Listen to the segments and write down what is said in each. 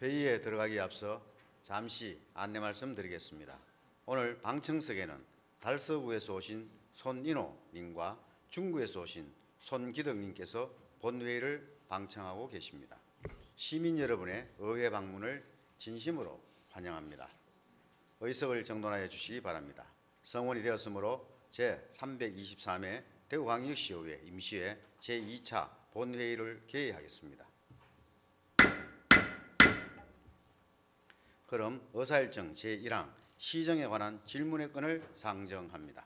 회의에 들어가기에 앞서 잠시 안내 말씀드리겠습니다. 오늘 방청석에는 달서구에서 오신 손인호 님과 중구에서 오신 손기덕님께서 본회의를 방청하고 계십니다. 시민 여러분의 의회 방문을 진심으로 환영합니다. 의석을 정돈하여 주시기 바랍니다. 성원이 되었으므로 제323회 대구광역시의회 임시회 제2차 본회의를 개의하겠습니다. 그럼 의사일정 제1항 시정에 관한 질문의 건을 상정합니다.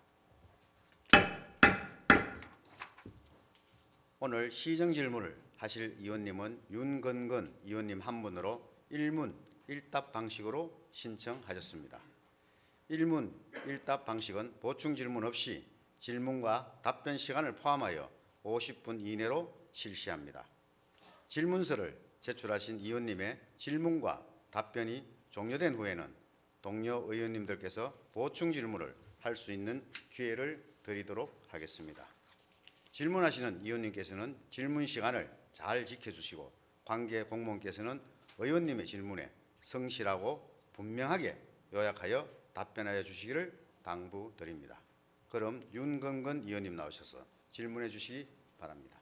오늘 시정 질문을 하실 의원님은 윤건건 의원님 한 분으로 1문 1답 방식으로 신청하셨습니다. 1문 1답 방식은 보충 질문 없이 질문과 답변 시간을 포함하여 50분 이내로 실시합니다. 질문서를 제출하신 의원님의 질문과 답변이 종료된 후에는 동료 의원님들께서 보충 질문을 할 수 있는 기회를 드리도록 하겠습니다. 질문하시는 의원님께서는 질문 시간을 잘 지켜주시고 관계 공무원께서는 의원님의 질문에 성실하고 분명하게 요약하여 답변하여 주시기를 당부드립니다. 그럼 윤건건 의원님 나오셔서 질문해 주시기 바랍니다.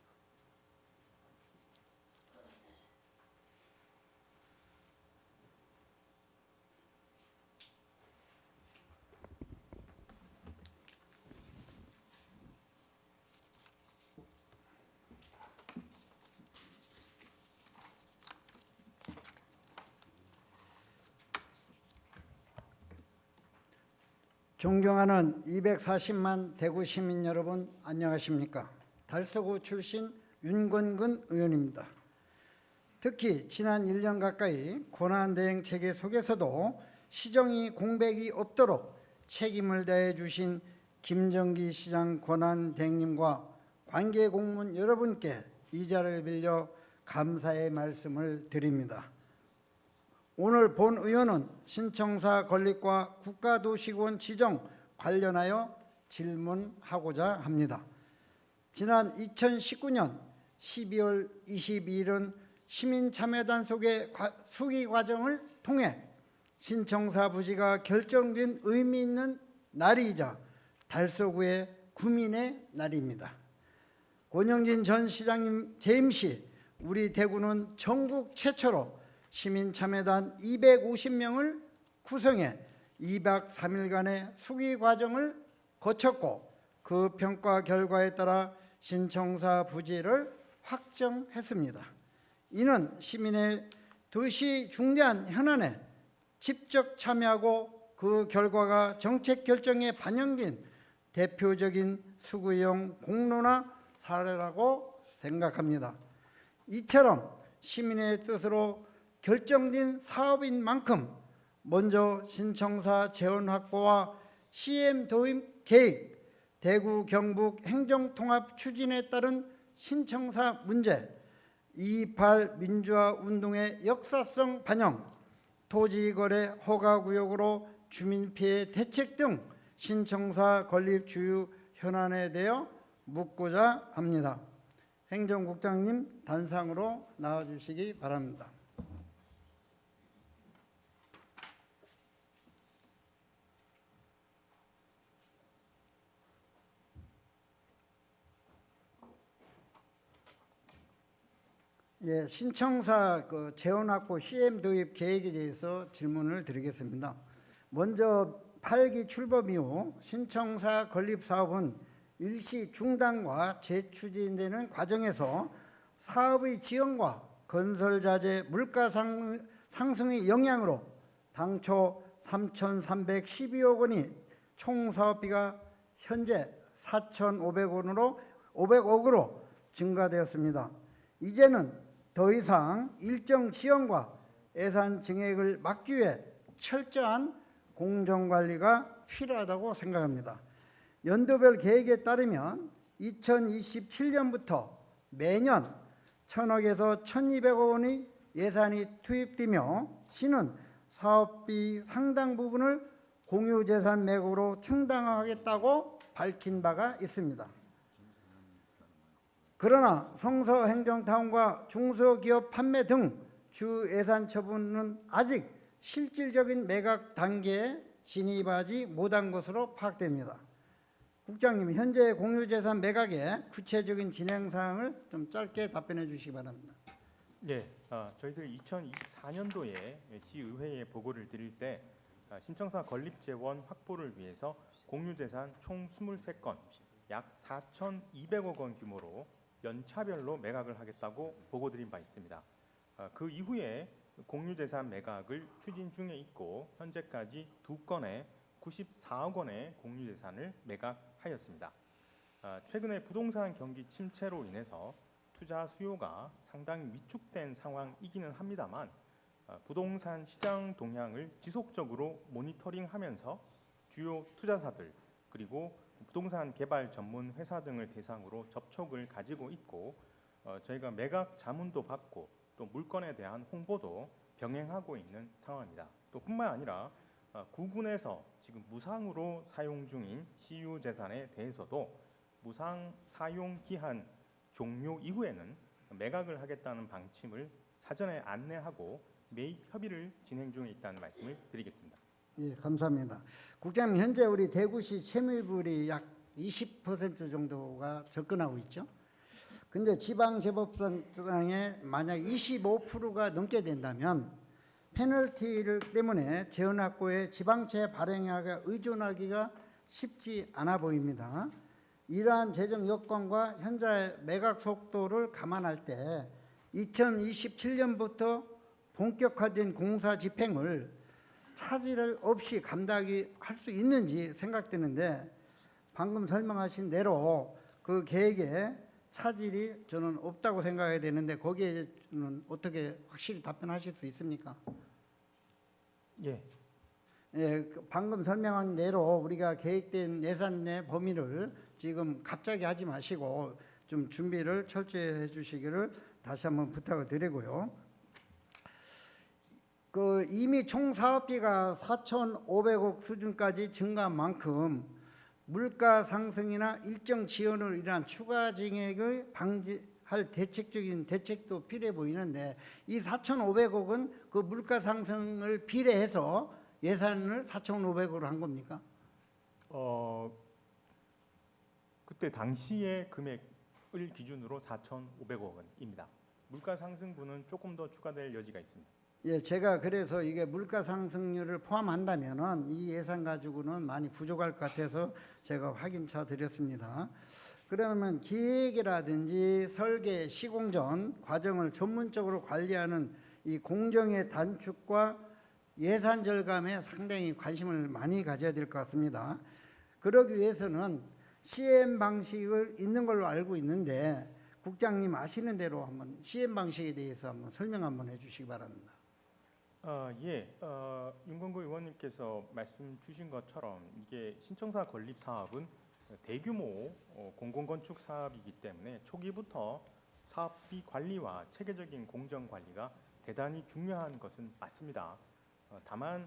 존경하는 240만 대구 시민 여러분, 안녕하십니까? 달서구 출신 윤건건 의원입니다. 특히 지난 1년 가까이 고난대행 체계 속에서도 시정이 공백이 없도록 책임을 다해 주신 김정기 시장 고난대행님과 관계 공무원 여러분께 이 자리를 빌려 감사의 말씀을 드립니다. 오늘 본 의원은 신청사 건립과 국가도시군 지정 관련하여 질문하고자 합니다. 지난 2019년 12월 22일은 시민참여단 속의 수기 과정을 통해 신청사 부지가 결정된 의미 있는 날이자 달서구의 구민의 날입니다. 권영진 전 시장님 재임 시 우리 대구는 전국 최초로 시민참여단 250명을 구성해 2박 3일간의 수기 과정을 거쳤고 그 평가 결과에 따라 신청사 부지를 확정했습니다. 이는 시민의 도시 중대한 현안에 직접 참여하고 그 결과가 정책 결정에 반영된 대표적인 수구형 공론화 사례라고 생각합니다. 이처럼 시민의 뜻으로 결정된 사업인 만큼 먼저 신청사 재원 확보와 CM 도입 계획, 대구 경북 행정통합 추진에 따른 신청사 문제, 2.28 민주화 운동의 역사성 반영, 토지거래 허가구역으로 주민피해 대책 등 신청사 건립 주요 현안에 대해 묻고자 합니다. 행정국장님 단상으로 나와주시기 바랍니다. 예, 신청사 재원 확보 CM 도입 계획에 대해서 질문을 드리겠습니다. 먼저 8기 출범 이후 신청사 건립 사업은 일시 중단과 재추진되는 과정에서 사업의 지연과 건설자재 물가 상승의 영향으로 당초 3,312억 원이 총 사업비가 현재 4,500억으로 증가되었습니다. 이제는 더 이상 일정 지연과 예산 증액을 막기 위해 철저한 공정관리가 필요하다고 생각합니다. 연도별 계획에 따르면 2027년부터 매년 1,000억에서 1,200억 원의 예산이 투입되며 시는 사업비 상당 부분을 공유재산 매국으로 충당하겠다고 밝힌 바가 있습니다. 그러나 성서행정타운과 중소기업 판매 등 주 예산 처분은 아직 실질적인 매각 단계에 진입하지 못한 것으로 파악됩니다. 국장님, 현재 공유재산 매각의 구체적인 진행 사항을 좀 짧게 답변해 주시기 바랍니다. 네, 저희들 2024년도에 시의회에 보고를 드릴 때 신청사 건립 재원 확보를 위해서 공유재산 총 23건, 약 4,200억 원 규모로 연차별로 매각을 하겠다고 보고드린 바 있습니다. 그 이후에 공유재산 매각을 추진 중에 있고 현재까지 2건의 94억 원의 공유재산을 매각하였습니다. 최근에 부동산 경기 침체로 인해서 투자 수요가 상당히 위축된 상황이기는 합니다만 부동산 시장 동향을 지속적으로 모니터링하면서 주요 투자사들 그리고 부동산 개발 전문 회사 등을 대상으로 접촉을 가지고 있고 저희가 매각 자문도 받고 또 물건에 대한 홍보도 병행하고 있는 상황입니다. 또 뿐만 아니라 구군에서 지금 무상으로 사용 중인 CU 재산에 대해서도 무상 사용 기한 종료 이후에는 매각을 하겠다는 방침을 사전에 안내하고 매입 협의를 진행 중에 있다는 말씀을 드리겠습니다. 예, 감사합니다. 국장님, 현재 우리 대구시 채무율이 약 20% 정도가 접근하고 있죠. 근데 지방재법상에 만약 25%가 넘게 된다면 페널티를 때문에 재원확보에 지방채 발행하기가 의존하기가 쉽지 않아 보입니다. 이러한 재정 여건과 현재 매각 속도를 감안할 때 2027년부터 본격화된 공사 집행을 차질 없이 감당할 수 있는지 생각되는데 방금 설명하신 대로 그 계획에 차질이 저는 없다고 생각해야 되는데 거기에는 어떻게 확실히 답변하실 수 있습니까? 예. 예, 방금 설명한 대로 우리가 계획된 예산 내 범위를 지금 갑자기 하지 마시고 좀 준비를 철저히 해주시기를 다시 한번 부탁을 드리고요. 그 이미 총 사업비가 4,500억 수준까지 증가한 만큼 물가 상승이나 일정 지연으로 인한 추가 증액을 방지할 대책적인 대책도 필요해 보이는데 이 4,500억은 그 물가 상승을 비례해서 예산을 4,500억으로 한 겁니까? 그때 당시의 금액을 기준으로 4,500억 원입니다. 물가 상승분은 조금 더 추가될 여지가 있습니다. 예, 제가 그래서 이게 물가 상승률을 포함한다면은 이 예산 가지고는 많이 부족할 것 같아서 제가 확인차 드렸습니다. 그러면 기획이라든지 설계, 시공전 과정을 전문적으로 관리하는 이 공정의 단축과 예산 절감에 상당히 관심을 많이 가져야 될 것 같습니다. 그러기 위해서는 CM 방식을 있는 걸로 알고 있는데 국장님 아시는 대로 한번 CM 방식에 대해서 한번 설명 한번 해주시기 바랍니다. 윤건구 의원님께서 말씀 주신 것처럼 이게 신청사 건립 사업은 대규모 공공건축 사업이기 때문에 초기부터 사업비 관리와 체계적인 공정 관리가 대단히 중요한 것은 맞습니다. 다만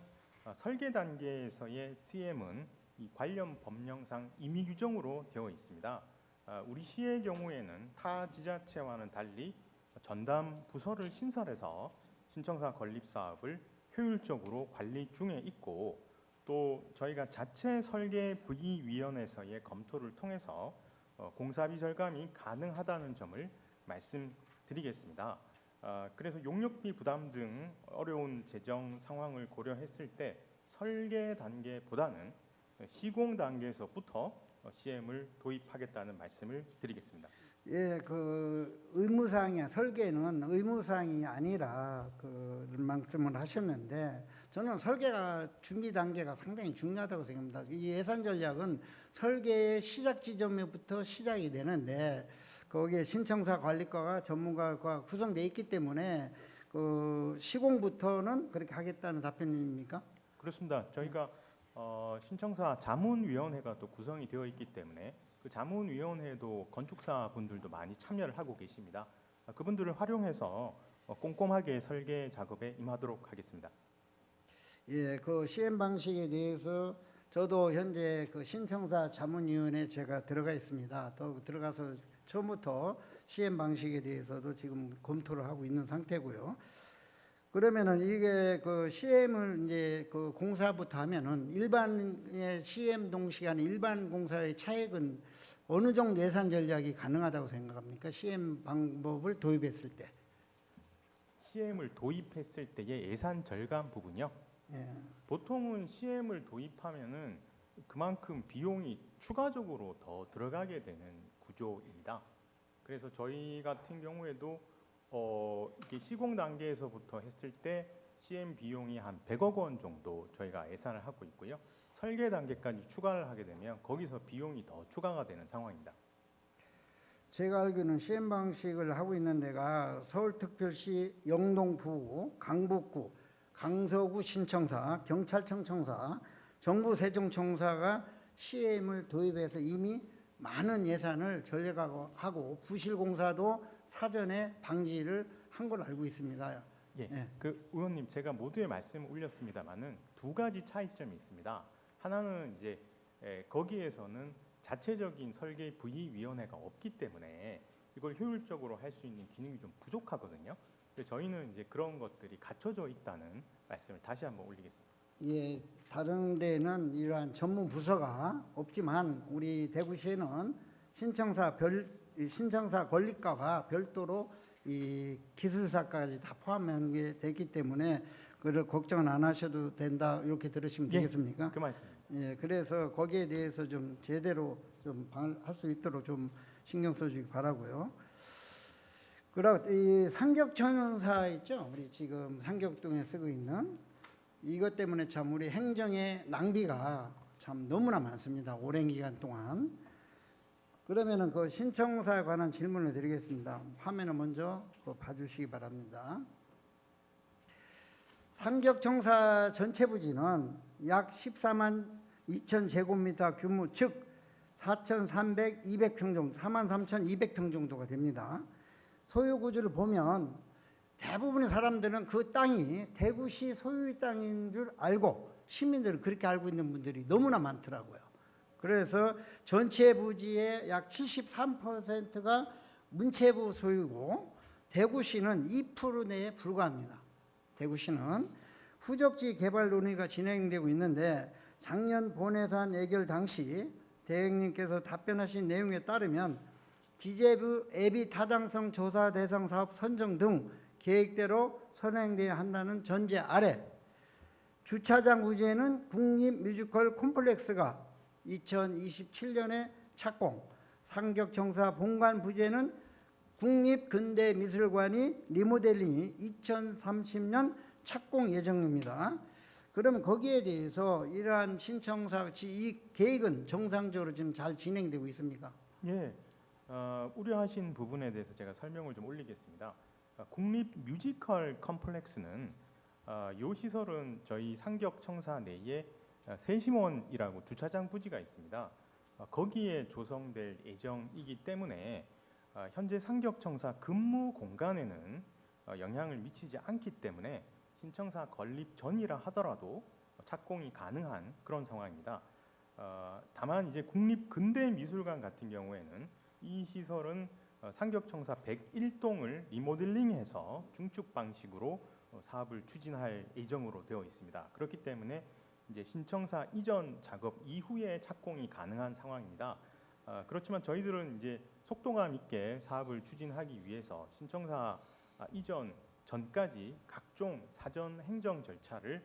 설계 단계에서의 CM은 이 관련 법령상 임의 규정으로 되어 있습니다. 우리 시의 경우에는 타 지자체와는 달리 전담 부서를 신설해서 신청사 건립 사업을 효율적으로 관리 중에 있고 또 저희가 자체 설계 부위위원회에서의 검토를 통해서 공사비 절감이 가능하다는 점을 말씀드리겠습니다. 그래서 용역비 부담 등 어려운 재정 상황을 고려했을 때 설계 단계보다는 시공 단계에서부터 CM을 도입하겠다는 말씀을 드리겠습니다. 예, 그 의무사항이야 설계는 의무사항이 아니라 그 말씀을 하셨는데 저는 설계가 준비 단계가 상당히 중요하다고 생각합니다. 이 예산 전략은 설계의 시작 지점부터 시작이 되는데 거기에 신청사 관리과가 전문가가 구성되어 있기 때문에 그 시공부터는 그렇게 하겠다는 답변입니까? 그렇습니다. 저희가 신청사 자문위원회가 또 구성이 되어 있기 때문에 그 자문위원회도 건축사 분들도 많이 참여를 하고 계십니다. 그분들을 활용해서 꼼꼼하게 설계 작업에 임하도록 하겠습니다. 예, 그 CM 방식에 대해서 저도 현재 그 신청사 자문위원회 제가 들어가 있습니다. 또 들어가서 처음부터 CM 방식에 대해서도 지금 검토를 하고 있는 상태고요. 그러면은 이게 그 CM을 이제 그 공사부터 하면은 일반의 CM 동시간에 일반 공사의 차액은 어느 정도 예산 전략이 가능하다고 생각합니까? CM 방법을 도입했을 때. CM을 도입했을 때의 예산 절감 부분요. 예. 보통은 CM을 도입하면은 그만큼 비용이 추가적으로 더 들어가게 되는 구조입니다. 그래서 저희 같은 경우에도 이게 시공 단계에서부터 했을 때 CM 비용이 한 100억 원 정도 저희가 예산을 하고 있고요. 설계 단계까지 추가를 하게 되면 거기서 비용이 더 추가가 되는 상황입니다. 제가 알기로는 CM 방식을 하고 있는 데가 서울특별시 영동부, 강북구, 강서구 신청사, 경찰청 청사, 정부 세종청사가 CM을 도입해서 이미 많은 예산을 절약하고 부실공사도 사전에 방지를 한 걸로 알고 있습니다. 예, 예. 그 의원님 제가 모두의 말씀을 올렸습니다만은 두 가지 차이점이 있습니다. 하나는 이제 거기에서는 자체적인 설계 부의위원회가 없기 때문에 이걸 효율적으로 할 수 있는 기능이 좀 부족하거든요. 그래서 저희는 이제 그런 것들이 갖춰져 있다는 말씀을 다시 한번 올리겠습니다. 예, 다른 데는 이러한 전문 부서가 없지만 우리 대구시에는 신청사 건립과가 별도로 이 기술사까지 다 포함한 게 되기 때문에 그걸 걱정은 안 하셔도 된다 이렇게 들으시면 예, 되겠습니까? 그 말씀입니다. 예, 그래서 거기에 대해서 좀 제대로 좀 할 수 있도록 좀 신경 써주기 바라고요. 그리고 이 상격청사 있죠? 우리 지금 상격동에 쓰고 있는 이것 때문에 참 우리 행정의 낭비가 참 너무나 많습니다. 오랜 기간 동안. 그러면은 그 신청사에 관한 질문을 드리겠습니다. 화면을 먼저 봐주시기 바랍니다. 상격청사 전체 부지는 약 14만 2천 제곱미터 규모, 즉 4,300평 정도, 43,200평 정도가 됩니다. 소유 구조를 보면 대부분의 사람들은 그 땅이 대구시 소유의 땅인 줄 알고 시민들은 그렇게 알고 있는 분들이 너무나 많더라고요. 그래서 전체 부지의 약 73%가 문체부 소유고 대구시는 2% 내에 불과합니다. 대구시는 후적지 개발 논의가 진행되고 있는데 작년 본예산 예결 당시 대행님께서 답변하신 내용에 따르면 기재부 예비 타당성 조사 대상 사업 선정 등 계획대로 선행돼야 한다는 전제 아래 주차장 부지에는 국립뮤지컬 콤플렉스가 2027년에 착공, 상격청사 본관 부지에는 국립근대미술관이 리모델링이 2030년 착공 예정입니다. 그러면 거기에 대해서 이러한 신청사 이 계획은 정상적으로 지금 잘 진행되고 있습니까? 예, 우려하신 부분에 대해서 제가 설명을 좀 올리겠습니다. 국립 뮤지컬 컴플렉스는 이 시설은 저희 상격청사 내에 세심원이라고 주차장 부지가 있습니다. 거기에 조성될 예정이기 때문에 현재 상격청사 근무 공간에는 영향을 미치지 않기 때문에 신청사 건립 전이라 하더라도 착공이 가능한 그런 상황입니다. 다만 이제 국립근대미술관 같은 경우에는 이 시설은 상격청사 101동을 리모델링해서 중축 방식으로 사업을 추진할 예정으로 되어 있습니다. 그렇기 때문에 이제 신청사 이전 작업 이후에 착공이 가능한 상황입니다. 그렇지만 저희들은 이제 속도감 있게 사업을 추진하기 위해서 신청사 이전 전까지 각종 사전 행정 절차를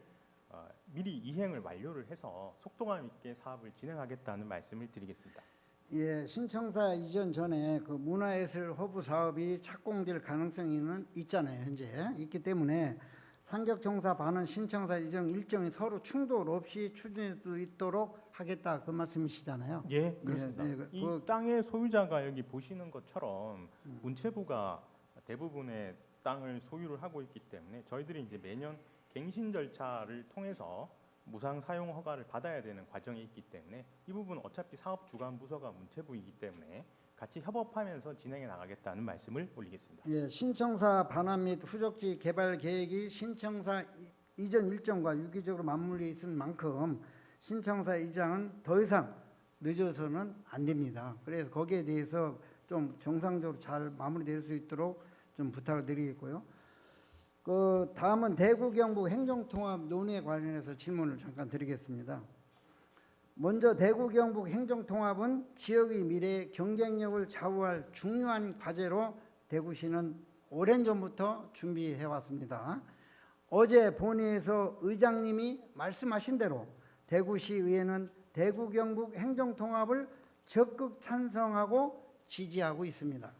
미리 이행을 완료를 해서 속도감 있게 사업을 진행하겠다는 말씀을 드리겠습니다. 예, 신청사 이전 전에 그 문화예술 허브 사업이 착공될 가능성이 있잖아요. 현재 있기 때문에 상격청사 반은 신청사 이전 일정이 서로 충돌 없이 추진할 수 있도록 하겠다 그 말씀이시잖아요. 예, 그렇습니다. 이 땅의 소유자가 여기 보시는 것처럼 문체부가 대부분의 땅을 소유를 하고 있기 때문에 저희들이 이제 매년 갱신 절차를 통해서 무상 사용 허가를 받아야 되는 과정이 있기 때문에 이 부분은 어차피 사업 주관 부서가 문체부이기 때문에 같이 협업하면서 진행해 나가겠다는 말씀을 올리겠습니다. 예, 신청사 반환 및 후적지 개발 계획이 신청사 이전 일정과 유기적으로 맞물려 있을 만큼 신청사 이장은 더 이상 늦어서는 안 됩니다. 그래서 거기에 대해서 좀 정상적으로 잘 마무리될 수 있도록 좀 부탁을 드리겠고요. 그 다음은 대구 경북 행정통합 논의에 관련해서 질문을 잠깐 드리겠습니다. 먼저 대구 경북 행정통합은 지역의 미래 경쟁력을 좌우할 중요한 과제로 대구시는 오랜 전부터 준비해 왔습니다. 어제 본회의에서 의장님이 말씀하신 대로 대구시의회는 대구 경북 행정통합을 적극 찬성하고 지지하고 있습니다.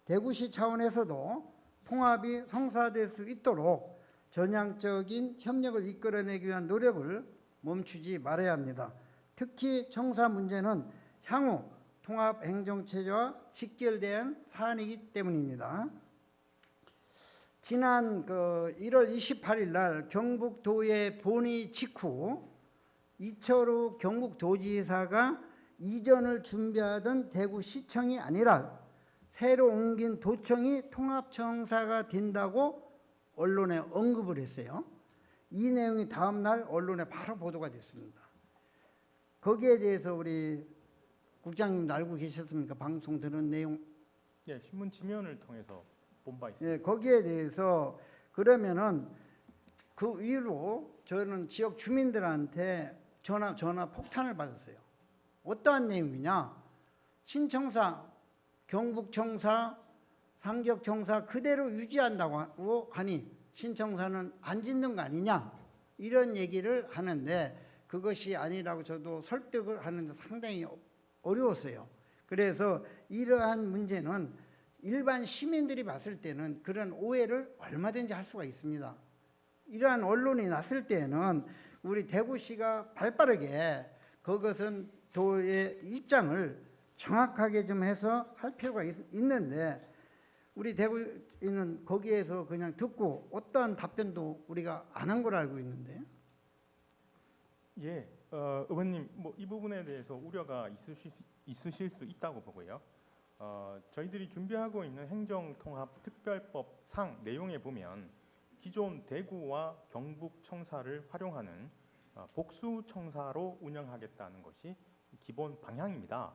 대구시 차원에서도 통합이 성사될 수 있도록 전향적인 협력을 이끌어내기 위한 노력을 멈추지 말아야 합니다. 특히 청사 문제는 향후 통합행정체제와 직결된 사안이기 때문입니다. 지난 1월 28일 날 경북도의 본의 직후 이철우 경북도지사가 이전을 준비하던 대구시청이 아니라 새로 옮긴 도청이 통합청사가 된다고 언론에 언급을 했어요. 이 내용이 다음 날 언론에 바로 보도가 됐습니다. 거기에 대해서 우리 국장님도 알고 계셨습니까? 방송 들은 내용. 예, 신문 지면을 통해서 본 바 있습니다. 예, 거기에 대해서 그러면은 그 이후로 저는 지역 주민들한테 전화 폭탄을 받았어요. 어떠한 내용이냐? 신청사, 경북청사, 상격청사 그대로 유지한다고 하니 신청사는 안 짓는 거 아니냐? 이런 얘기를 하는데 그것이 아니라고 저도 설득을 하는데 상당히 어려웠어요. 그래서 이러한 문제는 일반 시민들이 봤을 때는 그런 오해를 얼마든지 할 수가 있습니다. 이러한 언론이 났을 때는 우리 대구시가 발빠르게 그것은 도의 입장을 정확하게 좀 해서 할 필요가 있는데 우리 대구인은 거기에서 그냥 듣고 어떠한 답변도 우리가 안 한 걸 알고 있는데. 예, 의원님 뭐 이 부분에 대해서 우려가 있으실 수 있다고 보고요. 저희들이 준비하고 있는 행정통합특별법 상 내용에 보면 기존 대구와 경북청사를 활용하는 복수청사로 운영하겠다는 것이 기본 방향입니다.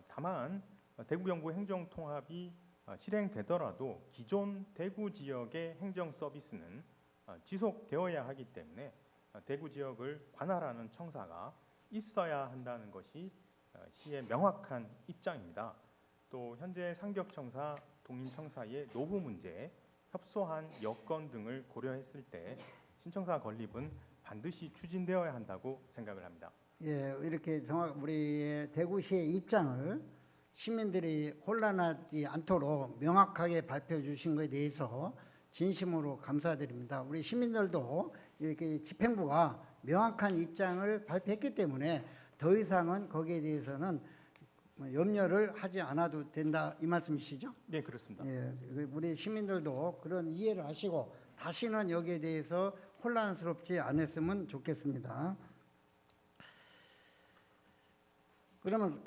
다만 대구 경북 행정통합이 실행되더라도 기존 대구 지역의 행정 서비스는 지속되어야 하기 때문에 대구 지역을 관할하는 청사가 있어야 한다는 것이 시의 명확한 입장입니다. 또 현재 상격청사, 독립청사의 노후 문제, 협소한 여건 등을 고려했을 때 신청사 건립은 반드시 추진되어야 한다고 생각을 합니다. 예, 이렇게 우리 대구시의 입장을 시민들이 혼란하지 않도록 명확하게 발표해 주신 것에 대해서 진심으로 감사드립니다. 우리 시민들도 이렇게 집행부가 명확한 입장을 발표했기 때문에 더 이상은 거기에 대해서는 염려를 하지 않아도 된다 이 말씀이시죠? 네, 그렇습니다. 예, 우리 시민들도 그런 이해를 하시고 다시는 여기에 대해서 혼란스럽지 않았으면 좋겠습니다. 그러면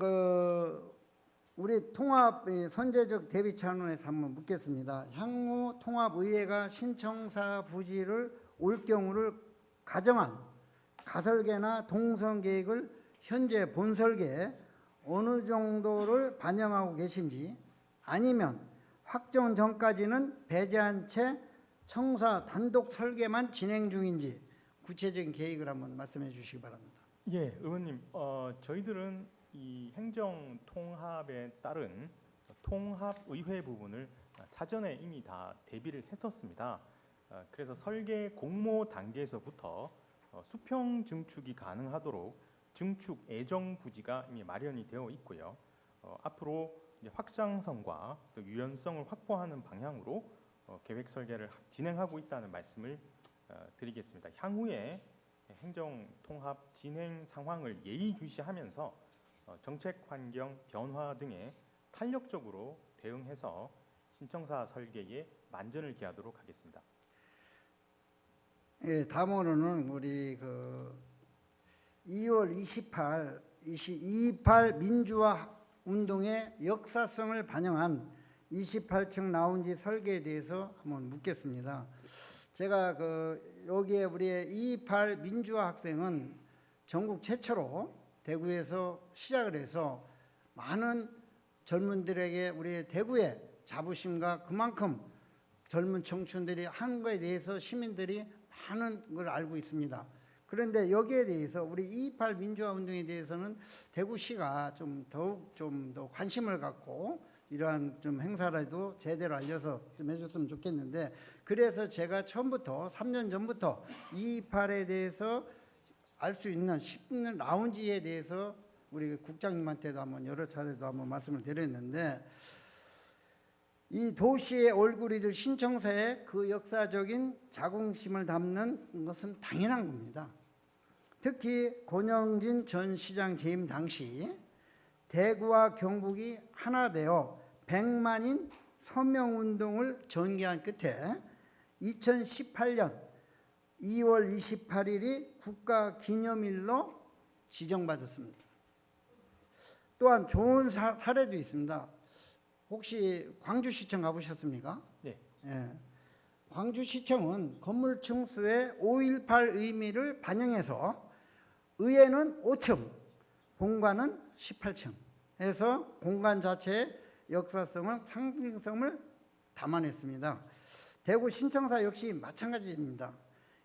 우리 통합 선제적 대비 차원에서 한번 묻겠습니다. 향후 통합의회가 신청사 부지를 올 경우를 가정한 가설계나 동선 계획을 현재 본설계에 어느 정도를 반영하고 계신지 아니면 확정 전까지는 배제한 채 청사 단독 설계만 진행 중인지 구체적인 계획을 한번 말씀해 주시기 바랍니다. 예, 의원님, 저희들은 이 행정 통합에 따른 통합의회 부분을 사전에 이미 다 대비를 했었습니다. 그래서 설계 공모 단계에서부터 수평 증축이 가능하도록 증축 예정 부지가 이미 마련이 되어 있고요. 앞으로 이제 확장성과 또 유연성을 확보하는 방향으로 계획 설계를 진행하고 있다는 말씀을 드리겠습니다. 향후에 행정 통합 진행 상황을 예의주시하면서 정책 환경 변화 등에 탄력적으로 대응해서 신청사 설계에 만전을 기하도록 하겠습니다. 예, 다음으로는 우리 2월 28 민주화 운동의 역사성을 반영한 28층 라운지 설계에 대해서 한번 묻겠습니다. 제가 여기에 우리의 28 민주화 학생은 전국 최초로 대구에서 시작을 해서 많은 젊은들에게 우리 대구의 자부심과 그만큼 젊은 청춘들이 한 거에 대해서 시민들이 많은 걸 알고 있습니다. 그런데 여기에 대해서 우리 2.28 민주화 운동에 대해서는 대구시가 좀 더욱 좀 더 관심을 갖고 이러한 좀 행사라도 제대로 알려서 좀 해줬으면 좋겠는데, 그래서 제가 처음부터 3년 전부터 2.28에 대해서 알 수 있는 쉽는 라운지에 대해서 우리 국장님한테도 한번 여러 차례도 한번 말씀을 드렸는데, 이 도시의 얼굴이 신청사에 그 역사적인 자긍심을 담는 것은 당연한 겁니다. 특히 권영진 전 시장 재임 당시 대구와 경북이 하나 되어 100만인 서명운동을 전개한 끝에 2018년 2월 28일이 국가기념일로 지정받았습니다. 또한 좋은 사례도 있습니다. 혹시 광주시청 가보셨습니까? 네. 예. 광주시청은 건물 층수의 5.18 의미를 반영해서 의회는 5층, 본관은 18층 해서 공간 자체의 역사성을, 상징성을 담아냈습니다. 대구 신청사 역시 마찬가지입니다.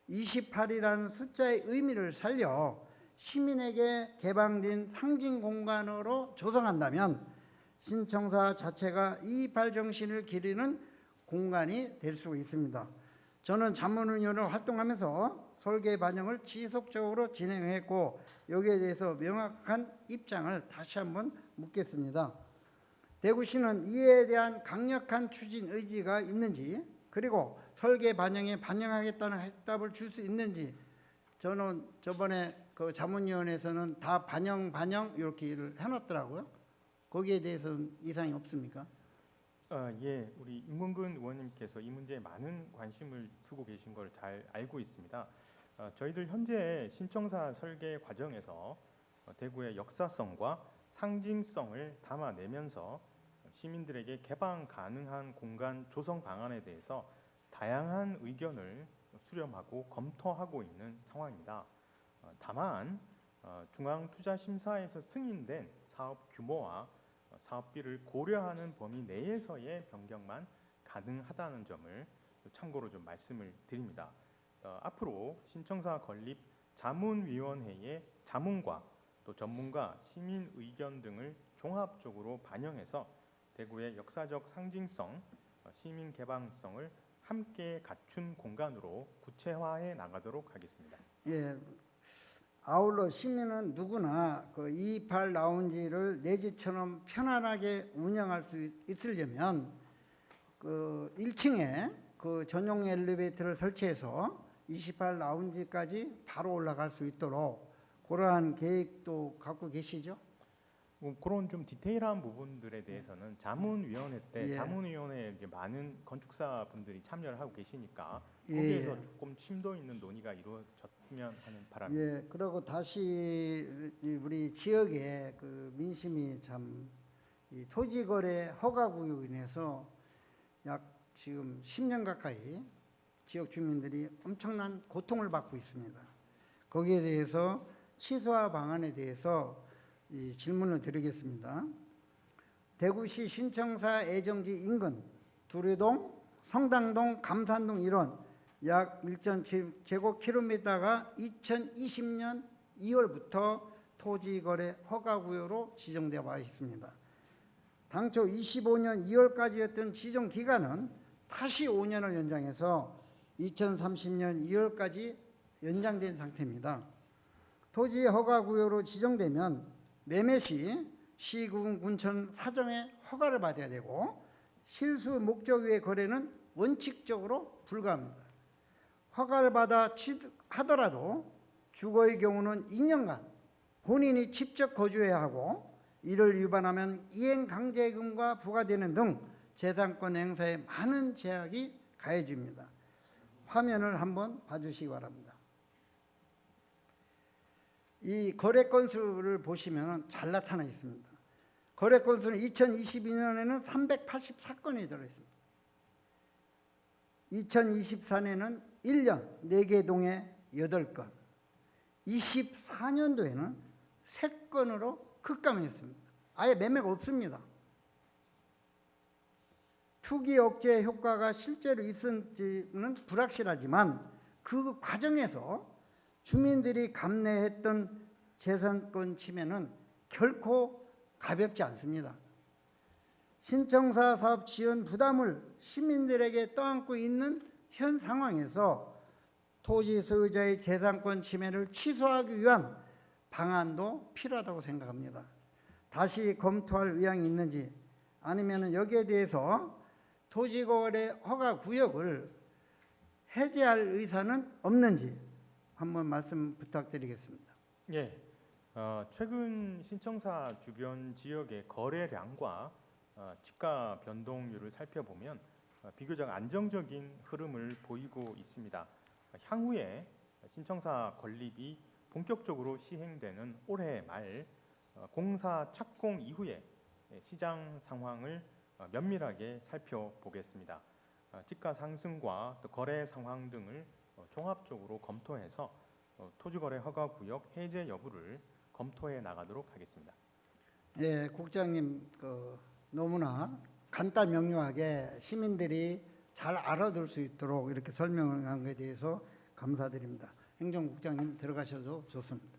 28이라는 숫자의 의미를 살려 시민에게 개방된 상징 공간으로 조성한다면 신청사 자체가 2.28 정신을 기리는 공간이 될 수 있습니다. 저는 자문위원으로 활동하면서 설계 반영을 지속적으로 진행했고, 여기에 대해서 명확한 입장을 다시 한번 묻겠습니다. 대구시는 이에 대한 강력한 추진 의지가 있는지, 그리고 설계 반영에 반영하겠다는 해답을 줄 수 있는지. 저는 저번에 그 자문위원회에서는 다 반영 이렇게 일을 해놨더라고요. 거기에 대해서는 이상이 없습니까? 예, 우리 임문근 의원님께서 이 문제에 많은 관심을 두고 계신 걸 잘 알고 있습니다. 저희들 현재 신청사 설계 과정에서 대구의 역사성과 상징성을 담아내면서 시민들에게 개방 가능한 공간 조성 방안에 대해서 다양한 의견을 수렴하고 검토하고 있는 상황입니다. 다만 중앙투자심사에서 승인된 사업 규모와 사업비를 고려하는 범위 내에서의 변경만 가능하다는 점을 참고로 좀 말씀을 드립니다. 앞으로 신청사 건립 자문위원회의 자문과 또 전문가 시민 의견 등을 종합적으로 반영해서 대구의 역사적 상징성, 시민 개방성을 함께 갖춘 공간으로 구체화해 나가도록 하겠습니다. 예. 아울러 시민은 누구나 그 2.28 라운지를 내 집처럼 편안하게 운영할 수 있으려면 그 1층에 그 전용 엘리베이터를 설치해서 28 라운지까지 바로 올라갈 수 있도록 그러한 계획도 갖고 계시죠? 그런 좀 디테일한 부분들에 대해서는 자문위원회 때 예. 자문위원회에 이제 많은 건축사 분들이 참여를 하고 계시니까 거기에서 예. 조금 심도 있는 논의가 이루어졌으면 하는 바람입니다. 예. 그리고 다시 우리 지역의 그 민심이 참 이 토지거래 허가구역으로 인해서 약 지금 10년 가까이 지역 주민들이 엄청난 고통을 받고 있습니다. 거기에 대해서 취소화 방안에 대해서 이 질문을 드리겠습니다. 대구시 신청사 애정지 인근 두류동, 성당동, 감산동 일원 약 1.7제곱킬로미터가 2020년 2월부터 토지거래 허가구역으로 지정되어 와 있습니다. 당초 25년 2월까지였던 지정 기간은 다시 5년을 연장해서 2030년 2월까지 연장된 상태입니다. 토지 허가구역으로 지정되면 매매 시 시군 군청 사정의 허가를 받아야 되고 실수 목적 외의 거래는 원칙적으로 불가합니다. 허가를 받아 하더라도 주거의 경우는 2년간 본인이 직접 거주해야 하고 이를 위반하면 이행강제금과 부과되는 등 재산권 행사에 많은 제약이 가해집니다. 화면을 한번 봐주시기 바랍니다. 이 거래 건수를 보시면 잘 나타나 있습니다. 거래 건수는 2022년에는 384건이 들어있습니다. 2024년에는 1년 4개 동에 8건, 24년도에는 3건으로 급감했습니다. 아예 매매가 없습니다. 투기 억제 효과가 실제로 있었는지는 불확실하지만 그 과정에서 주민들이 감내했던 재산권 침해는 결코 가볍지 않습니다. 신청사 사업 지원 부담을 시민들에게 떠안고 있는 현 상황에서 토지 소유자의 재산권 침해를 취소하기 위한 방안도 필요하다고 생각합니다. 다시 검토할 의향이 있는지, 아니면 여기에 대해서 토지거래 허가 구역을 해제할 의사는 없는지 한번 말씀 부탁드리겠습니다. 예, 최근 신청사 주변 지역의 거래량과 집가 변동률을 살펴보면 비교적 안정적인 흐름을 보이고 있습니다. 향후에 신청사 건립이 본격적으로 시행되는 올해 말 공사 착공 이후에 시장 상황을 면밀하게 살펴보겠습니다. 집가 상승과 또 거래 상황 등을 종합적으로 검토해서 토지거래 허가 구역 해제 여부를 검토해 나가도록 하겠습니다. 예, 국장님 너무나 간단 명료하게 시민들이 잘 알아들 수 있도록 이렇게 설명한 것에 대해서 감사드립니다. 행정국장님 들어가셔도 좋습니다.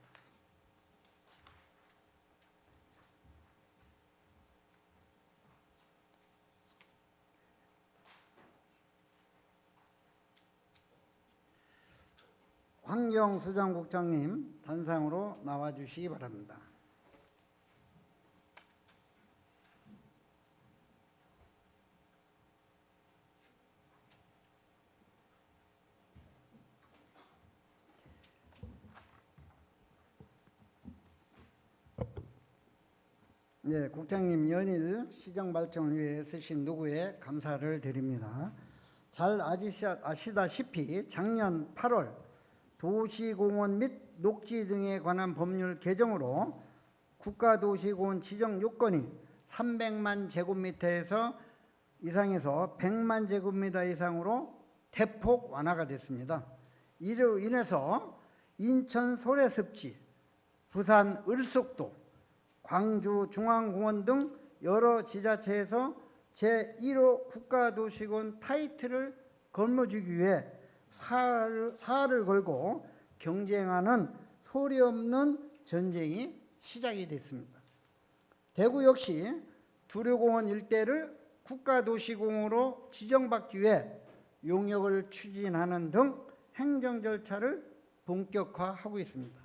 환경수장국장님 단상으로 나와주시기 바랍니다. 네, 국장님 연일 시정 발전을 위해 쓰신 노고에 감사를 드립니다. 잘 아시다시피 작년 8월 도시공원 및 녹지 등에 관한 법률 개정으로 국가도시공원 지정 요건이 300만 제곱미터 이상에서 100만 제곱미터 이상으로 대폭 완화가 됐습니다. 이로 인해서 인천 소래습지, 부산 을숙도, 광주 중앙공원 등 여러 지자체에서 제1호 국가도시공원 타이틀을 거머쥐기 위해 사활을 걸고 경쟁하는 소리 없는 전쟁이 시작이 됐습니다. 대구 역시 두류공원 일대를 국가도시공원으로 지정받기 위해 용역을 추진하는 등 행정 절차를 본격화하고 있습니다.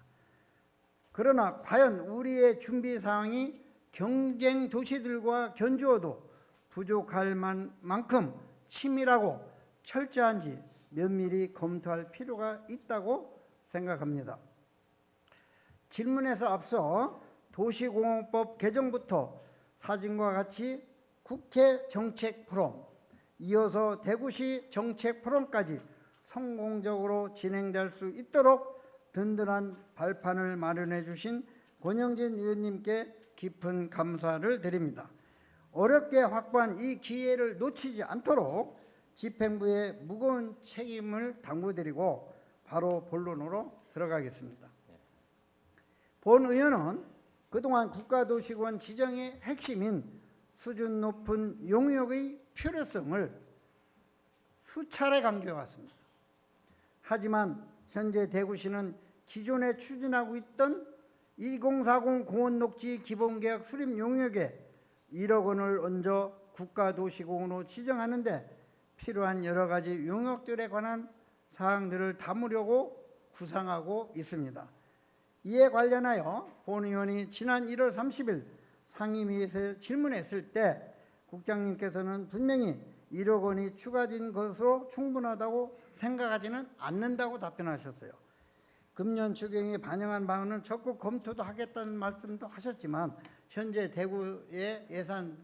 그러나 과연 우리의 준비 사항이 경쟁 도시들과 견주어도 부족할 만큼 치밀하고 철저한지 면밀히 검토할 필요가 있다고 생각합니다. 질문에서 앞서 도시공원법 개정부터 사진과 같이 국회 정책 포럼, 이어서 대구시 정책 포럼까지 성공적으로 진행될 수 있도록 든든한 발판을 마련해 주신 권영진 의원님께 깊은 감사를 드립니다. 어렵게 확보한 이 기회를 놓치지 않도록 집행부에 무거운 책임을 당부드리고 바로 본론으로 들어가겠습니다. 본 의원은 그동안 국가도시공원 지정의 핵심인 수준 높은 용역의 필요성을 수차례 강조해 왔습니다. 하지만 현재 대구시는 기존에 추진하고 있던 2040 공원녹지 기본계약 수립 용역에 1억 원을 얹어 국가도시공원으로 지정하는 데 필요한 여러 가지 용역들에 관한 사항들을 담으려고 구상하고 있습니다. 이에 관련하여 본 의원이 지난 1월 30일 상임위에서 질문했을 때 국장님께서는 분명히 1억 원이 추가된 것으로 충분하다고 생각하지는 않는다고 답변하셨어요. 금년 추경에 반영한 바는 적극 검토도 하겠다는 말씀도 하셨지만 현재 대구의 예산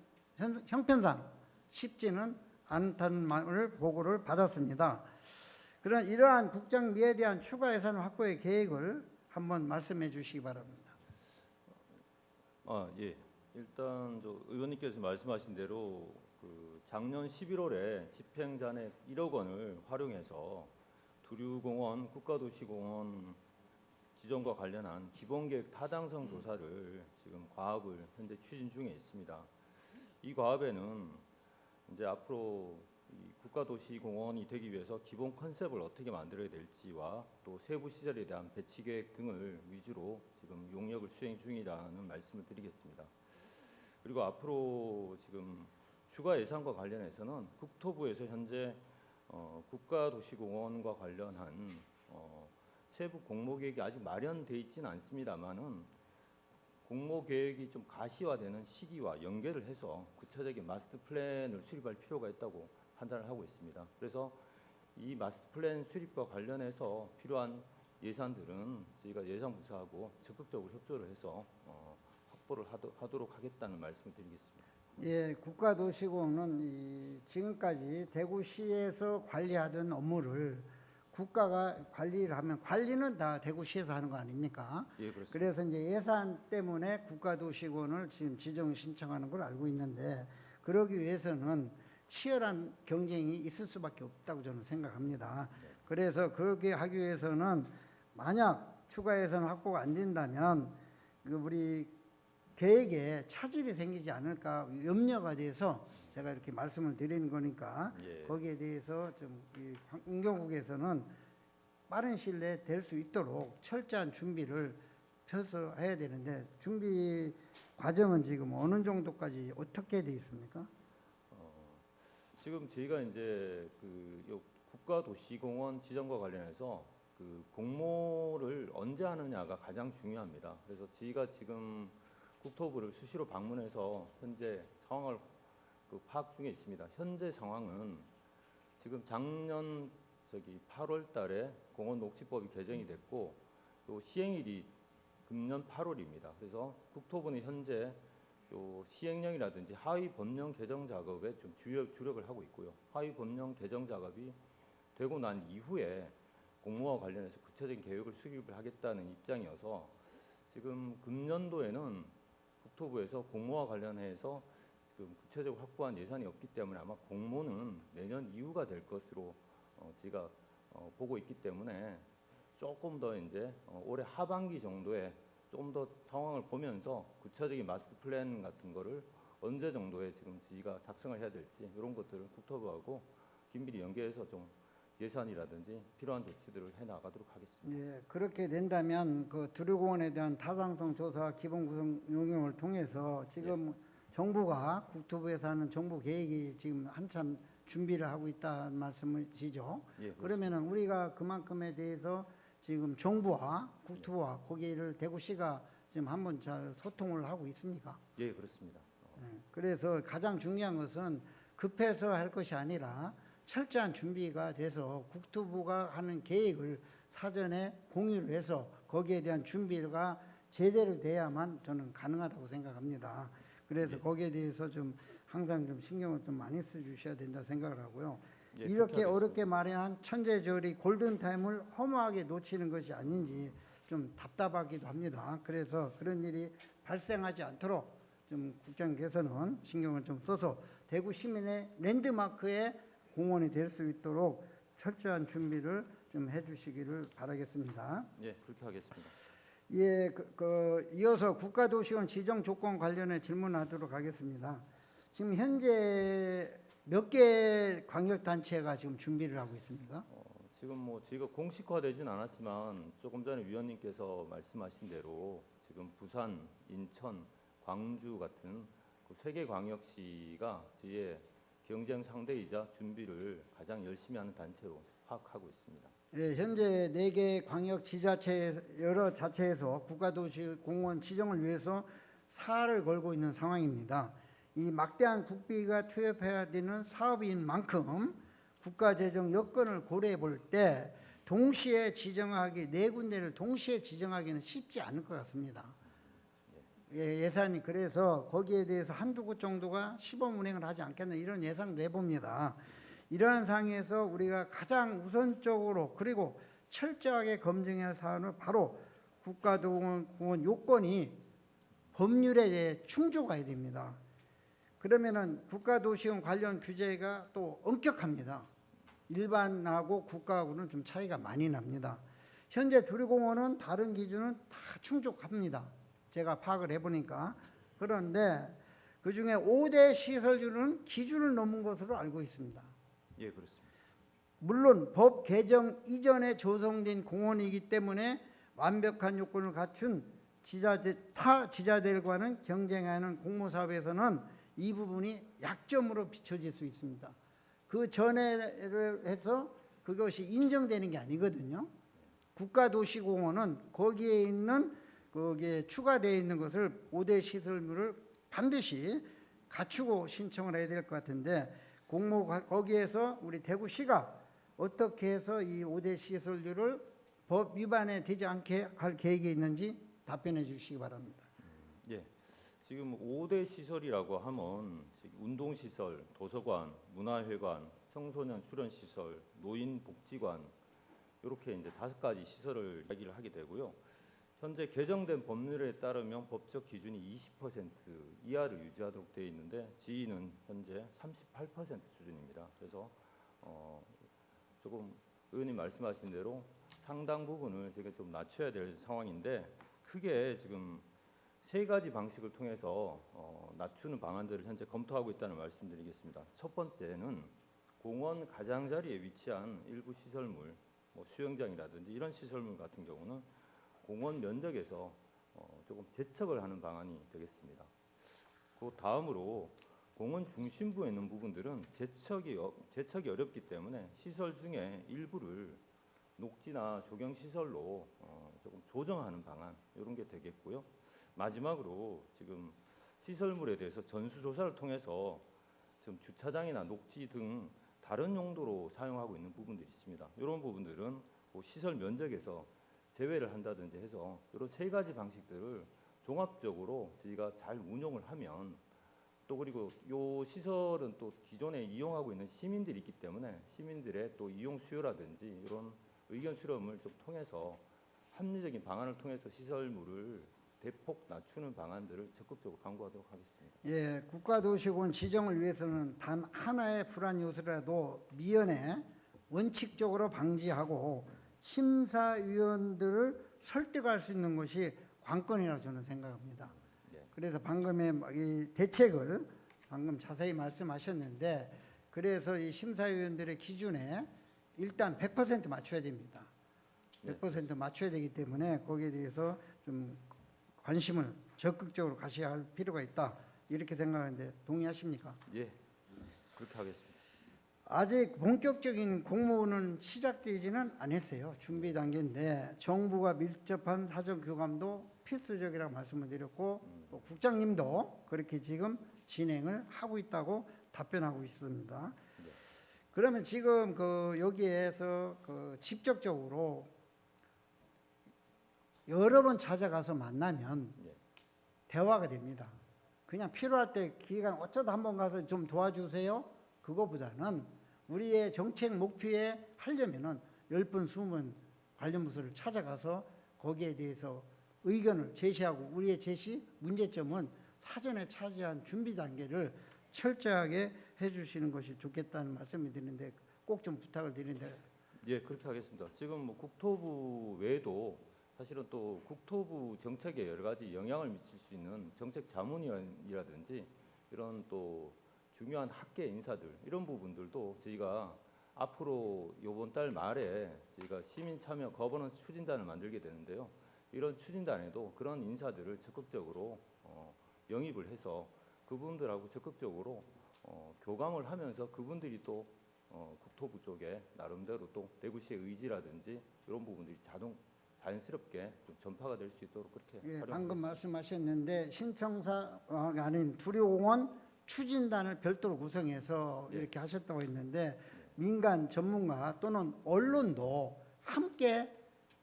형편상 쉽지는 않다는 말을 보고를 받았습니다. 그런 이러한 국장미에 대한 추가 예산 확보의 계획을 한번 말씀해 주시기 바랍니다. 예. 일단 의원님께서 말씀하신 대로 작년 11월에 집행잔액 1억 원을 활용해서 두류공원 국가도시공원 지정과 관련한 기본계획 타당성 조사를 지금 과업을 현재 추진 중에 있습니다. 이 과업에는 이제 앞으로 이 국가도시공원이 되기 위해서 기본 컨셉을 어떻게 만들어야 될지와 또 세부 시설에 대한 배치 계획 등을 위주로 지금 용역을 수행 중이라는 말씀을 드리겠습니다. 그리고 앞으로 지금 추가 예산과 관련해서는 국토부에서 현재 국가도시공원과 관련한 세부 공모계획이 아직 마련돼 있지는 않습니다만은 공모계획이 좀 가시화되는 시기와 연계를 해서 구체적인 마스터 플랜을 수립할 필요가 있다고 판단을 하고 있습니다. 그래서 이 마스터 플랜 수립과 관련해서 필요한 예산들은 저희가 예산부서하고 적극적으로 협조를 해서 확보를 하도록 하겠다는 말씀을 드리겠습니다. 예, 국가도시공원은 지금까지 대구시에서 관리하던 업무를 국가가 관리를 하면 관리는 다 대구시에서 하는 거 아닙니까? 예, 그렇습니다. 그래서 이제 예산 때문에 국가도시공원을 지금 지정 신청하는 걸 알고 있는데 그러기 위해서는 치열한 경쟁이 있을 수밖에 없다고 저는 생각합니다. 그래서 그렇게 하기 위해서는 만약 추가 예산 확보가 안 된다면 우리 계획에 차질이 생기지 않을까 염려가 돼서 제가 이렇게 말씀을 드리는 거니까 예. 거기에 대해서 좀 운경국에서는 빠른 시일 내에 될 수 있도록 철저한 준비를 펴서 해야 되는데 준비 과정은 지금 어느 정도까지 어떻게 돼 있습니까? 지금 저희가 이제 요 국가도시공원 지정과 관련해서 그 공모를 언제 하느냐가 가장 중요합니다. 그래서 저희가 지금 국토부를 수시로 방문해서 현재 상황을 파악 중에 있습니다. 현재 상황은 지금 작년 8월 달에 공원 녹지법이 개정이 됐고 또 시행일이 금년 8월입니다. 그래서 국토부는 현재 요 시행령이라든지 하위 법령 개정 작업에 좀 주력을 하고 있고요. 하위 법령 개정 작업이 되고 난 이후에 공모와 관련해서 구체적인 계획을 수립을 하겠다는 입장이어서 지금 금년도에는 국토부에서 공모와 관련해서 지금 구체적으로 확보한 예산이 없기 때문에 아마 공모는 내년 이후가 될 것으로 제가 보고 있기 때문에 조금 더 이제 올해 하반기 정도에 좀 더 상황을 보면서 구체적인 마스터 플랜 같은 거를 언제 정도에 지금 저희가 작성을 해야 될지 이런 것들을 국토부하고 긴밀히 연계해서 좀 예산이라든지 필요한 조치들을 해 나가도록 하겠습니다. 예, 그렇게 된다면 그 두류공원에 대한 타당성 조사 기본 구성 용역을 통해서 지금 정부가 국토부에서 하는 정부 계획이 지금 한참 준비를 하고 있다는 말씀이시죠? 예, 그러면은 우리가 그만큼에 대해서 지금 정부와 국토부와 거기를 대구시가 지금 한번 잘 소통을 하고 있습니까? 예, 그렇습니다. 그래서 가장 중요한 것은 급해서 할 것이 아니라 철저한 준비가 돼서 국토부가 하는 계획을 사전에 공유를 해서 거기에 대한 준비가 제대로 돼야만 저는 가능하다고 생각합니다. 그래서 거기에 대해서 좀 항상 좀 신경을 좀 많이 써주셔야 된다 생각을 하고요. 예, 이렇게 어렵게 마련한 천재저리 골든타임을 허무하게 놓치는 것이 아닌지 좀 답답하기도 합니다. 그래서 그런 일이 발생하지 않도록 좀 국장께서는 신경을 좀 써서 대구 시민의 랜드마크의 공원이 될 수 있도록 철저한 준비를 좀 해주시기를 바라겠습니다. 예, 그렇게 하겠습니다. 예, 이어서 국가도시원 지정 조건 관련해 질문하도록 하겠습니다. 지금 현재 몇 개 광역단체가 지금 준비를 하고 있습니까? 지금 뭐 저희가 공식화되진 않았지만 조금 전에 위원님께서 말씀하신 대로 지금 부산, 인천, 광주 같은 그 3개 광역시가 저희의 경쟁 상대이자 준비를 가장 열심히 하는 단체로 파악하고 있습니다. 예, 현재 4개 광역지자체 여러 자체에서 국가도시공원 지정을 위해서 사활을 걸고 있는 상황입니다. 이 막대한 국비가 투입해야 되는 사업인 만큼 국가재정 여건을 고려해 볼 때 동시에 지정하기 4군데를 동시에 지정하기는 쉽지 않을 것 같습니다. 예, 예산이 그래서 거기에 대해서 한두 곳 정도가 시범 운행을 하지 않겠나 이런 예상도 해봅니다. 이러한 상황에서 우리가 가장 우선적으로 그리고 철저하게 검증해야 할 사안은 바로 국가도시공원 요건이 법률에 대해 충족해야 됩니다. 그러면은 국가도시공 관련 규제가 또 엄격합니다. 일반하고 국가하고는 좀 차이가 많이 납니다. 현재 두류공원은 다른 기준은 다 충족합니다. 제가 파악을 해보니까. 그런데 그중에 5대 시설률은 기준을 넘은 것으로 알고 있습니다. 예, 그렇습니다. 물론 법 개정 이전에 조성된 공원이기 때문에 완벽한 요건을 갖춘 타 지자들과는 경쟁하는 공모사업에서는 이 부분이 약점으로 비춰질 수 있습니다. 그 전에 해서 그것이 인정되는 게 아니거든요. 국가도시공원은 거기에 있는 거기에 추가되어 있는 것을 5대 시설물을 반드시 갖추고 신청을 해야 될 것 같은데 거기에서 우리 대구시가 어떻게 해서 이 5대 시설률을 법 위반에 되지 않게 할 계획이 있는지 답변해 주시기 바랍니다. 예, 지금 5대 시설이라고 하면 운동시설, 도서관, 문화회관, 청소년 출연시설, 노인복지관 이렇게 이제 5가지 시설을 이야기를 하게 되고요. 현재 개정된 법률에 따르면 법적 기준이 20% 이하를 유지하도록 되어 있는데 지인은 현재 38% 수준입니다. 그래서 조금 의원님 말씀하신 대로 상당 부분을 제가 좀 낮춰야 될 상황인데 크게 지금 3가지 방식을 통해서 낮추는 방안들을 현재 검토하고 있다는 말씀드리겠습니다. 첫 번째는 공원 가장자리에 위치한 일부 시설물, 뭐 수영장이라든지 이런 시설물 같은 경우는 공원 면적에서 조금 제척을 하는 방안이 되겠습니다. 그 다음으로 공원 중심부에 있는 부분들은 제척이 어렵기 때문에 시설 중에 일부를 녹지나 조경 시설로 조금 조정하는 방안 이런 게 되겠고요. 마지막으로 지금 시설물에 대해서 전수조사를 통해서 지금 주차장이나 녹지 등 다른 용도로 사용하고 있는 부분들이 있습니다. 이런 부분들은 그 시설 면적에서 제외를 한다든지 해서 이런 3가지 방식들을 종합적으로 저희가 잘 운용을 하면 또 그리고 이 시설은 또 기존에 이용하고 있는 시민들이 있기 때문에 시민들의 또 이용 수요라든지 이런 의견 수렴을 좀 통해서 합리적인 방안을 통해서 시설물을 대폭 낮추는 방안들을 적극적으로 강구하도록 하겠습니다. 예, 국가도시공원 지정을 위해서는 단 하나의 불안 요소라도 미연에 원칙적으로 방지하고 심사위원들을 설득할 수 있는 것이 관건이라고 저는 생각합니다. 네. 그래서 방금의 이 대책을 방금 자세히 말씀하셨는데 그래서 이 심사위원들의 기준에 일단 100% 맞춰야 됩니다. 100% 맞춰야 되기 때문에 거기에 대해서 좀 관심을 적극적으로 가셔야 할 필요가 있다. 이렇게 생각하는데 동의하십니까? 예, 그렇게 하겠습니다. 아직 본격적인 공모는 시작되지는 않았어요. 준비 단계인데 정부가 밀접한 사전 교감도 필수적이라고 말씀을 드렸고 또 국장님도 그렇게 지금 진행을 하고 있다고 답변하고 있습니다. 네. 그러면 지금 여기에서 직접적으로 여러 번 찾아가서 만나면 네. 대화가 됩니다. 그냥 필요할 때 기간 어쩌다 한번 가서 좀 도와주세요. 그거보다는 우리의 정책 목표에 하려면은 10번, 20번 관련 부서를 찾아가서 거기에 대해서 의견을 제시하고 우리의 제시, 문제점은 사전에 차지한 준비 단계를 철저하게 해주시는 것이 좋겠다는 말씀을 드리는데 꼭 좀 부탁을 드리는데. 예, 그렇게 하겠습니다. 지금 뭐 국토부 외에도 사실은 또 국토부 정책에 여러 가지 영향을 미칠 수 있는 정책 자문위원이라든지 이런 또 중요한 학계 인사들 이런 부분들도 저희가 앞으로 이번 달 말에 저희가 시민 참여 거버넌스 추진단을 만들게 되는데요. 이런 추진단에도 그런 인사들을 적극적으로 영입을 해서 그분들하고 적극적으로 교감을 하면서 그분들이 또 국토부 쪽에 나름대로 또 대구시의 의지라든지 이런 부분들이 자연스럽게 좀 전파가 될 수 있도록 그렇게 예, 활용하겠습니다. 방금 말씀하셨는데 신청사가 아닌 두류공원 추진단을 별도로 구성해서 네. 이렇게 하셨다고 했는데 민간 전문가 또는 언론도 함께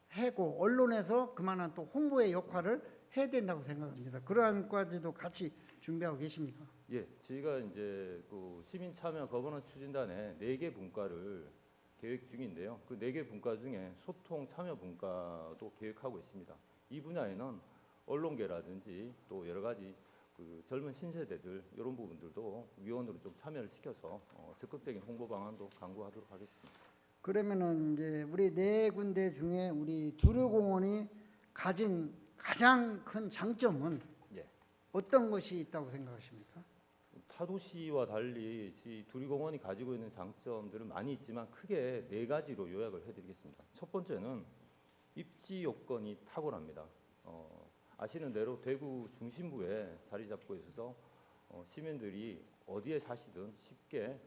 하고 언론에서 그만한 또 홍보의 역할을 해야 된다고 생각합니다. 그러한 과제도 같이 준비하고 계십니까? 예, 저희가 이제 그 시민 참여 거버넌스 추진단에 4개 분과를 계획 중인데요. 그 4개 분과 중에 소통 참여 분과도 계획하고 있습니다. 이 분야에는 언론계라든지 또 여러 가지 그 젊은 신세대들 이런 부분들도 위원으로 좀 참여를 시켜서 적극적인 홍보 방안도 강구하도록 하겠습니다. 그러면은 이제 우리 4군데 중에 우리 두류공원이 가진 가장 큰 장점은 예. 어떤 것이 있다고 생각하십니까? 타도시와 달리 두리공원이 가지고 있는 장점들은 많이 있지만 크게 네 가지로 요약을 해드리겠습니다. 첫 번째는 입지 요건이 탁월합니다. 아시는 대로 대구 중심부에 자리 잡고 있어서 시민들이 어디에 사시든 쉽게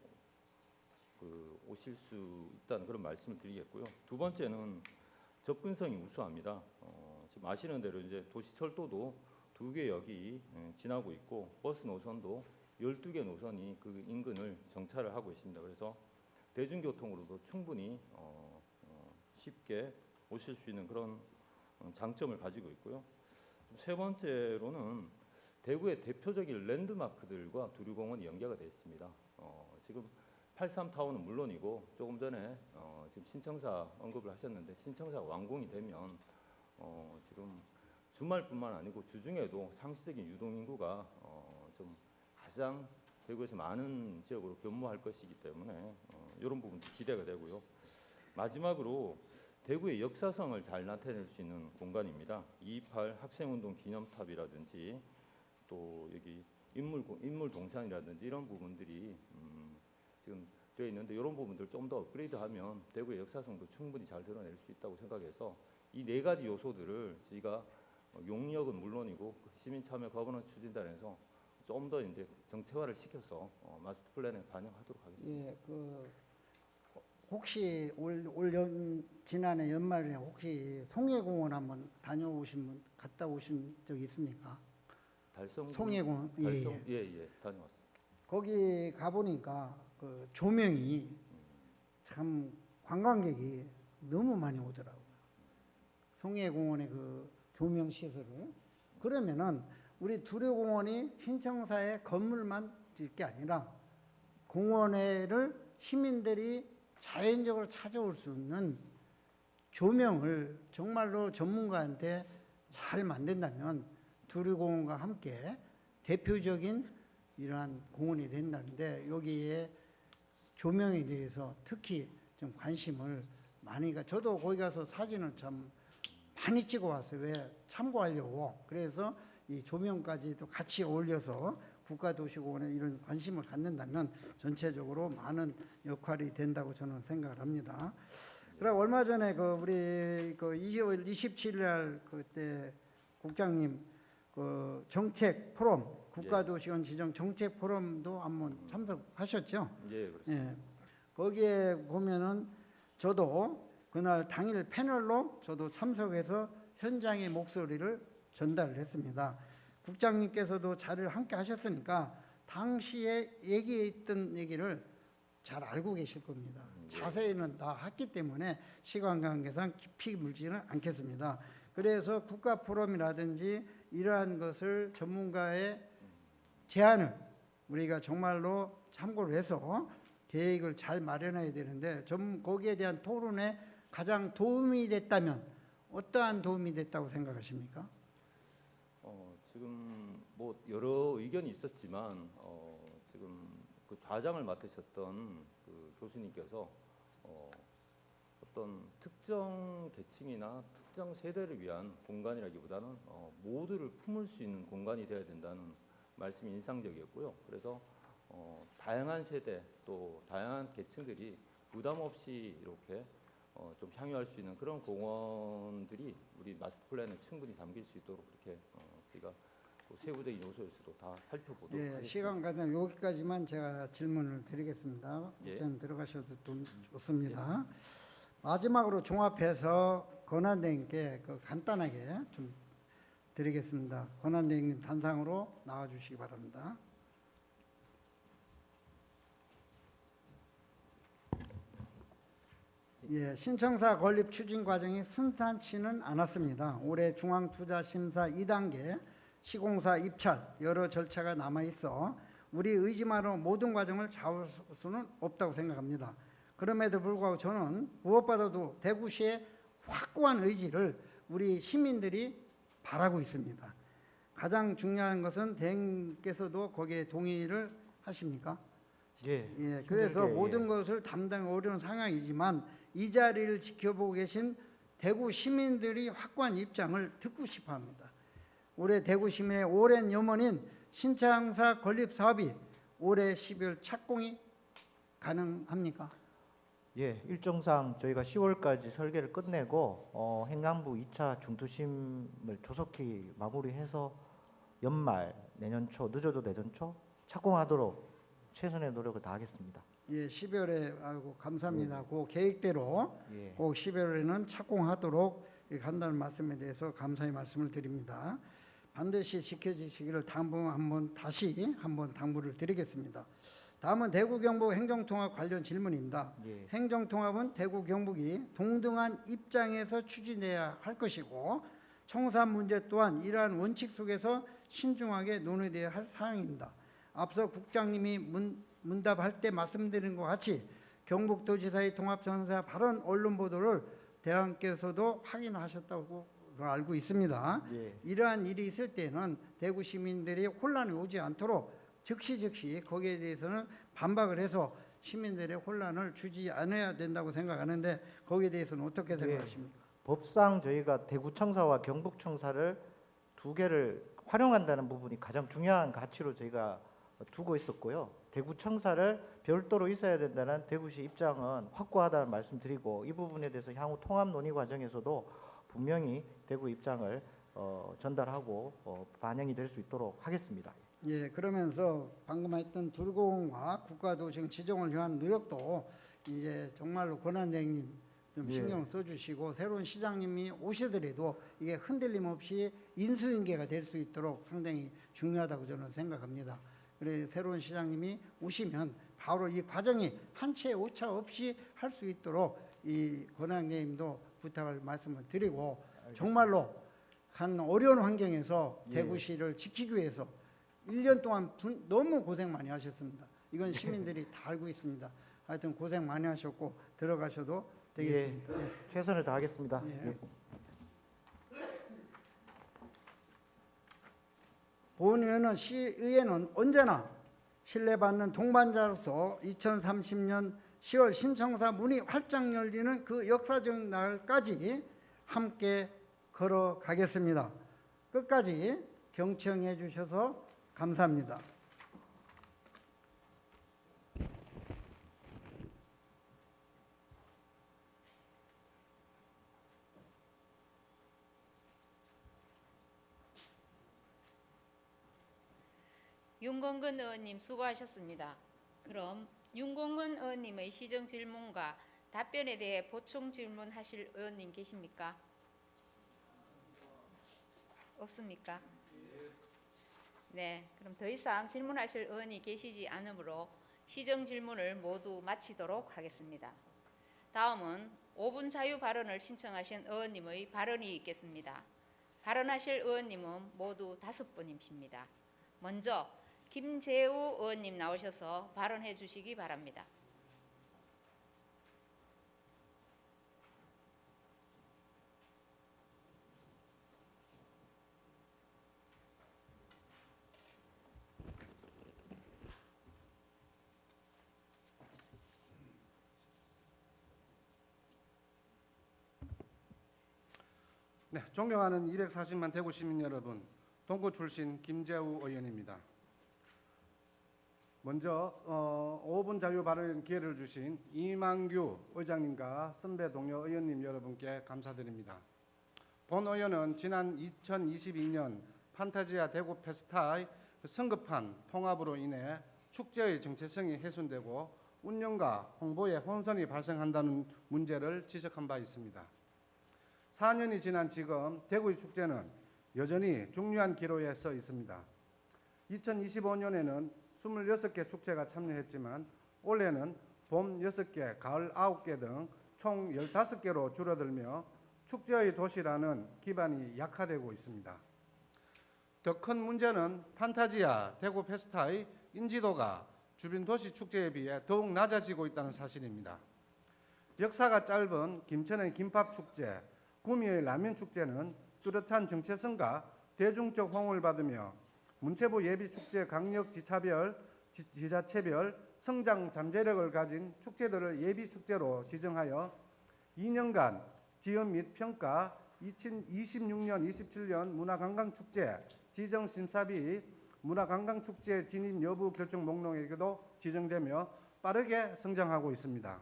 오실 수 있다는 그런 말씀을 드리겠고요. 두 번째는 접근성이 우수합니다. 지금 아시는 대로 이제 도시철도도 2개 역이 지나고 있고 버스 노선도 12개 노선이 그 인근을 정차를 하고 있습니다. 그래서 대중교통으로도 충분히 쉽게 오실 수 있는 그런 장점을 가지고 있고요. 세 번째로는 대구의 대표적인 랜드마크들과 두류공원이 연계가 되어 있습니다. 지금 83타워는 물론이고 조금 전에 지금 신청사 언급을 하셨는데 신청사가 완공이 되면 지금 주말뿐만 아니고 주중에도 상시적인 유동인구가 좀 가장 대구에서 많은 지역으로 변모할 것이기 때문에 이런 부분도 기대가 되고요. 마지막으로 대구의 역사성을 잘 나타낼 수 있는 공간입니다. 228 학생운동 기념탑이라든지 또 여기 인물 동산이라든지 이런 부분들이 지금 되어 있는데 이런 부분들 좀 더 업그레이드하면 대구의 역사성도 충분히 잘 드러낼 수 있다고 생각해서 이 네 가지 요소들을 저희가 용역은 물론이고 시민 참여 거버넌스 추진단에서 좀 더 이제 정체화를 시켜서 마스터 플랜에 반영하도록 하겠습니다. 예, 혹시 지난해 연말에 혹시 송해공원 한번 갔다 오신 적 있습니까? 달성 송해공원 예, 다녀왔습니다. 거기 가보니까 그 조명이 참 관광객이 너무 많이 오더라고요. 송해공원의 그 조명 시설을. 그러면은 우리 두려공원이 신청사의 건물만 질 게 아니라 공원에를 시민들이 자연적으로 찾아올 수 있는 조명을 정말로 전문가한테 잘 만든다면 두류공원과 함께 대표적인 이러한 공원이 된다는데 여기에 조명에 대해서 특히 좀 관심을 많이 저도 거기 가서 사진을 참 많이 찍어 왔어요. 왜? 참고하려고. 그래서 이 조명까지도 같이 어울려서 국가도시공원에 이런 관심을 갖는다면 전체적으로 많은 역할이 된다고 저는 생각을 합니다. 그리고 얼마 전에 우리 2월 27일 날 그때 국장님 정책 포럼 국가도시원 지정 정책 포럼도 한번 참석하셨죠? 예, 그렇습니다. 예. 거기에 보면은 저도 그날 당일 패널로 저도 참석해서 현장의 목소리를 전달을 했습니다. 국장님께서도 자리를 함께 하셨으니까 당시에 얘기했던 얘기를 잘 알고 계실 겁니다. 자세히는 다 했기 때문에 시간 관계상 깊이 물지는 않겠습니다. 그래서 국가 포럼이라든지 이러한 것을 전문가의 제안을 우리가 정말로 참고를 해서 계획을 잘 마련해야 되는데 거기에 대한 토론에 가장 도움이 됐다면 어떠한 도움이 됐다고 생각하십니까? 지금 뭐 여러 의견이 있었지만 지금 그 좌장을 맡으셨던 그 교수님께서 어떤 특정 계층이나 특정 세대를 위한 공간이라기보다는 모두를 품을 수 있는 공간이 되어야 된다는 말씀이 인상적이었고요. 그래서 다양한 세대 또 다양한 계층들이 부담 없이 이렇게 좀 향유할 수 있는 그런 공원들이 우리 마스터 플랜에 충분히 담길 수 있도록 그렇게 저희가 세부적인 요소에서도 다 살펴보도록 하겠습니다. 시간 가면 여기까지만 제가 질문을 드리겠습니다. 국장님 들어가셔도 좋습니다. 마지막으로 종합해서 권한대행께 간단하게 좀 드리겠습니다. 권한대행님 단상으로 나와주시기 바랍니다. 예, 신청사 건립 추진 과정이 순탄치는 않았습니다. 올해 중앙투자심사 2단계 시공사 입찰 여러 절차가 남아있어 우리 의지만으로 모든 과정을 잡을 수는 없다고 생각합니다. 그럼에도 불구하고 저는 무엇보다도 대구시의 확고한 의지를 우리 시민들이 바라고 있습니다. 가장 중요한 것은 대행께서도 거기에 동의를 하십니까? 예, 그래서 모든 것을 담당 어려운 상황이지만 이 자리를 지켜보고 계신 대구 시민들이 확고한 입장을 듣고 싶어 합니다. 올해 대구 시민의 오랜 염원인 신청사 건립 사업이 올해 12월 착공이 가능합니까? 예, 일정상 저희가 10월까지 설계를 끝내고 행안부 2차 중투심을 조속히 마무리해서 연말 내년 초 늦어도 내년 초 착공하도록 최선의 노력을 다하겠습니다. 예, 12월에 아이고 감사합니다. 그 계획대로 예. 꼭 12월에는 착공하도록 간다는 말씀에 대해서 감사의 말씀을 드립니다. 반드시 지켜지시기를 다시 한번 당부를 드리겠습니다. 다음은 대구 경북 행정통합 관련 질문입니다. 예. 행정통합은 대구 경북이 동등한 입장에서 추진해야 할 것이고 청산 문제 또한 이러한 원칙 속에서 신중하게 논의되어야 할 사항입니다. 앞서 국장님이 문답할 때 말씀드린 것 같이 경북도지사의 통합전사 발언 언론 보도를 대왕께서도 확인하셨다고 알고 있습니다. 예. 이러한 일이 있을 때는 대구 시민들이 혼란이 오지 않도록 즉시 거기에 대해서는 반박을 해서 시민들의 혼란을 주지 않아야 된다고 생각하는데 거기에 대해서는 어떻게 생각하십니까? 법상 저희가 대구청사와 경북청사를 두 개를 활용한다는 부분이 가장 중요한 가치로 저희가 두고 있었고요. 대구청사를 별도로 있어야 된다는 대구시 입장은 확고하다는 말씀드리고 이 부분에 대해서 향후 통합 논의 과정에서도 분명히 대구 입장을 전달하고 반영이 될 수 있도록 하겠습니다. 예, 그러면서 방금 했던 둘공과 국가도시형 지정을 위한 노력도 이제 정말로 권한대행님 좀 예. 신경 써주시고 새로운 시장님이 오시더라도 이게 흔들림 없이 인수인계가 될 수 있도록 상당히 중요하다고 저는 생각합니다. 그래서 새로운 시장님이 오시면 바로 이 과정이 한 채 오차 없이 할 수 있도록 이 권한대행님도 부탁을 말씀을 드리고 정말로 한 어려운 환경에서 예. 대구시를 지키기 위해서 1년 동안 너무 고생 많이 하셨습니다. 이건 시민들이 다 알고 있습니다. 하여튼 고생 많이 하셨고 들어가셔도 되겠습니다. 예. 최선을 다하겠습니다. 예. 예. 본의원은 시의회는 언제나 신뢰받는 동반자로서 2030년 10월 신청사 문이 활짝 열리는 그 역사적 날까지 함께 걸어가겠습니다. 끝까지 경청해 주셔서 감사합니다. 윤건근 의원님 수고하셨습니다. 그럼 윤건근 의원님의 시정 질문과 답변에 대해 보충 질문하실 의원님 계십니까? 없습니까? 네, 그럼 더 이상 질문하실 의원이 계시지 않으므로 시정 질문을 모두 마치도록 하겠습니다. 다음은 5분 자유 발언을 신청하신 의원님의 발언이 있겠습니다. 발언하실 의원님은 모두 5분이십니다. 먼저 김재우 의원님 나오셔서 발언해 주시기 바랍니다. 네, 존경하는 240만 대구 시민 여러분, 동구 출신 김재우 의원입니다. 먼저 5분 자유 발언 기회를 주신 이만규 의장님과 선배 동료 의원님 여러분께 감사드립니다. 본 의원은 지난 2022년 판타지아 대구 페스타의 성급한 통합으로 인해 축제의 정체성이 훼손되고 운영과 홍보에 혼선이 발생한다는 문제를 지적한 바 있습니다. 4년이 지난 지금 대구의 축제는 여전히 중요한 기로에 서 있습니다. 2025년에는 26개 축제가 참여했지만 올해는 봄 6개, 가을 9개 등 총 15개로 줄어들며 축제의 도시라는 기반이 약화되고 있습니다. 더 큰 문제는 판타지아 대구 페스타의 인지도가 주변 도시 축제에 비해 더욱 낮아지고 있다는 사실입니다. 역사가 짧은 김천의 김밥축제, 구미의 라면축제는 뚜렷한 정체성과 대중적 호응을 받으며 문체부 예비축제 강력 지자체별 성장 잠재력을 가진 축제들을 예비축제로 지정하여 2년간 지원 및 평가 2026년, 27년 문화관광축제 지정심사비 문화관광축제 진입 여부 결정 목록에도 지정되며 빠르게 성장하고 있습니다.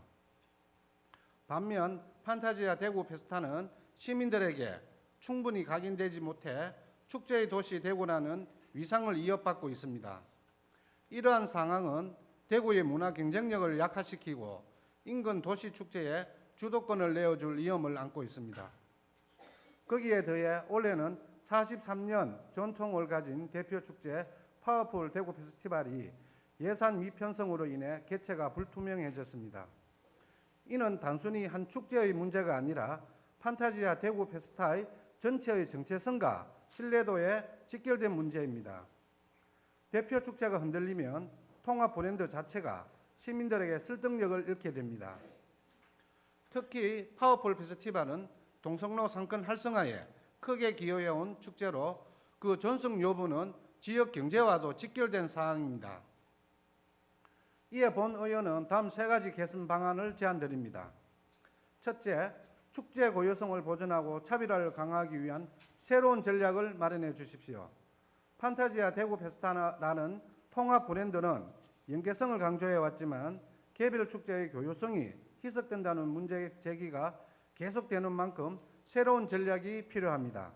반면 판타지아 대구 페스타는 시민들에게 충분히 각인되지 못해 축제의 도시 대구라는 위상을 이어받고 있습니다. 이러한 상황은 대구의 문화 경쟁력을 약화시키고 인근 도시 축제에 주도권을 내어줄 위험을 안고 있습니다. 거기에 더해 올해는 43년 전통을 가진 대표 축제 파워풀 대구 페스티벌이 예산 미편성으로 인해 개최가 불투명해졌습니다. 이는 단순히 한 축제의 문제가 아니라 판타지아 대구 페스타의 전체의 정체성과 신뢰도에 직결된 문제입니다. 대표 축제가 흔들리면 통합 브랜드 자체가 시민들에게 설득력을 잃게 됩니다. 특히 파워풀 페스티벌은 동성로 상권 활성화에 크게 기여해온 축제로 그 전승 여부는 지역 경제와도 직결된 사항입니다. 이에 본 의원은 다음 3가지 개선 방안을 제안드립니다. 첫째, 축제 고유성을 보존하고 차별화를 강화하기 위한 새로운 전략을 마련해 주십시오. 판타지아 대구 페스타라는 통합 브랜드는 연계성을 강조해 왔지만 개별 축제의 교요성이 희석된다는 문제 제기가 계속되는 만큼 새로운 전략이 필요합니다.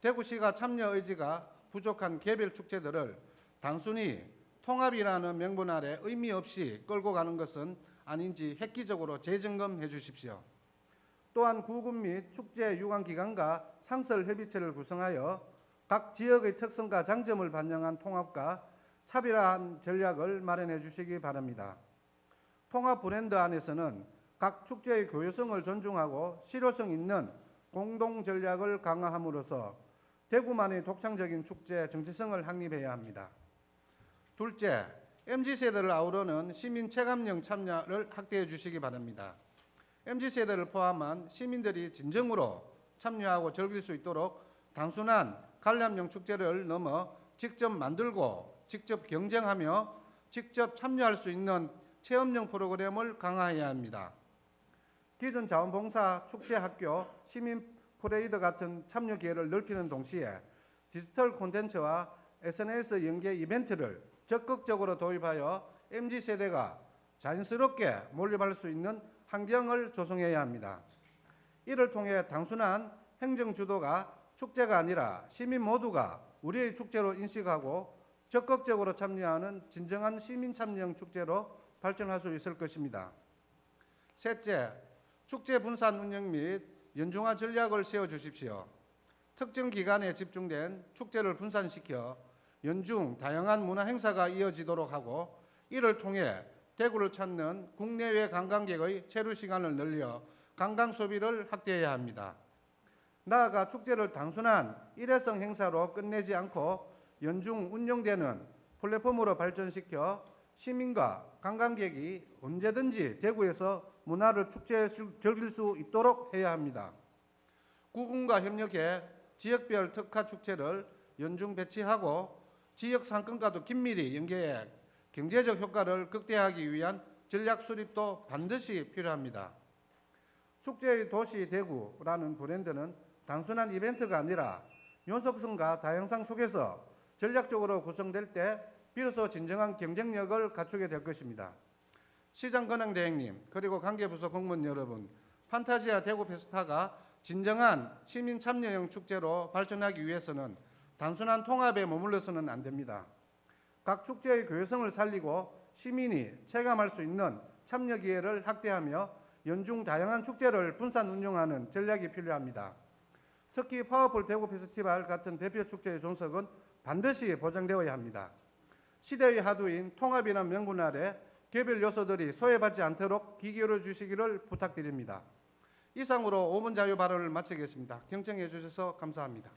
대구시가 참여 의지가 부족한 개별 축제들을 단순히 통합이라는 명분 아래 의미 없이 끌고 가는 것은 아닌지 획기적으로 재점검해 주십시오. 또한 구군 및 축제 유관기관과 상설협의체를 구성하여 각 지역의 특성과 장점을 반영한 통합과 차별화한 전략을 마련해 주시기 바랍니다. 통합 브랜드 안에서는 각 축제의 교요성을 존중하고 실효성 있는 공동 전략을 강화함으로써 대구만의 독창적인 축제 정체성을 확립해야 합니다. 둘째, MZ세대를 아우르는 시민 체감형 참여를 확대해 주시기 바랍니다. MZ세대를 포함한 시민들이 진정으로 참여하고 즐길 수 있도록 단순한 관람용 축제를 넘어 직접 만들고 직접 경쟁하며 직접 참여할 수 있는 체험형 프로그램을 강화해야 합니다. 기존 자원봉사, 축제학교, 시민 프레이드 같은 참여 기회를 넓히는 동시에 디지털 콘텐츠와 SNS 연계 이벤트를 적극적으로 도입하여 MZ세대가 자연스럽게 몰입할 수 있는 환경을 조성해야 합니다. 이를 통해 단순한 행정 주도가 축제가 아니라 시민 모두가 우리의 축제로 인식하고 적극적으로 참여하는 진정한 시민 참여형 축제로 발전할 수 있을 것입니다. 셋째, 축제 분산 운영 및 연중화 전략을 세워주십시오. 특정 기간에 집중된 축제를 분산시켜 연중 다양한 문화 행사가 이어지도록 하고 이를 통해 대구를 찾는 국내외 관광객의 체류 시간을 늘려 관광 소비를 확대해야 합니다. 나아가 축제를 단순한 일회성 행사로 끝내지 않고 연중 운영되는 플랫폼으로 발전시켜 시민과 관광객이 언제든지 대구에서 문화를 축제에서 즐길 수 있도록 해야 합니다. 구군과 협력해 지역별 특화 축제를 연중 배치하고 지역 상권과도 긴밀히 연계해 경제적 효과를 극대화하기 위한 전략 수립도 반드시 필요합니다. 축제의 도시 대구라는 브랜드는 단순한 이벤트가 아니라 연속성과 다양성 속에서 전략적으로 구성될 때 비로소 진정한 경쟁력을 갖추게 될 것입니다. 시장 권한대행님 그리고 관계부서 공무원 여러분, 판타지아 대구 페스타가 진정한 시민 참여형 축제로 발전하기 위해서는 단순한 통합에 머물러서는 안 됩니다. 각 축제의 교회성을 살리고 시민이 체감할 수 있는 참여 기회를 확대하며 연중 다양한 축제를 분산 운영하는 전략이 필요합니다. 특히 파워풀 대구 페스티벌 같은 대표 축제의 존속은 반드시 보장되어야 합니다. 시대의 하두인 통합이라는 명분 아래 개별 요소들이 소외받지 않도록 귀 기울여 주시기를 부탁드립니다. 이상으로 5분 자유 발언을 마치겠습니다. 경청해 주셔서 감사합니다.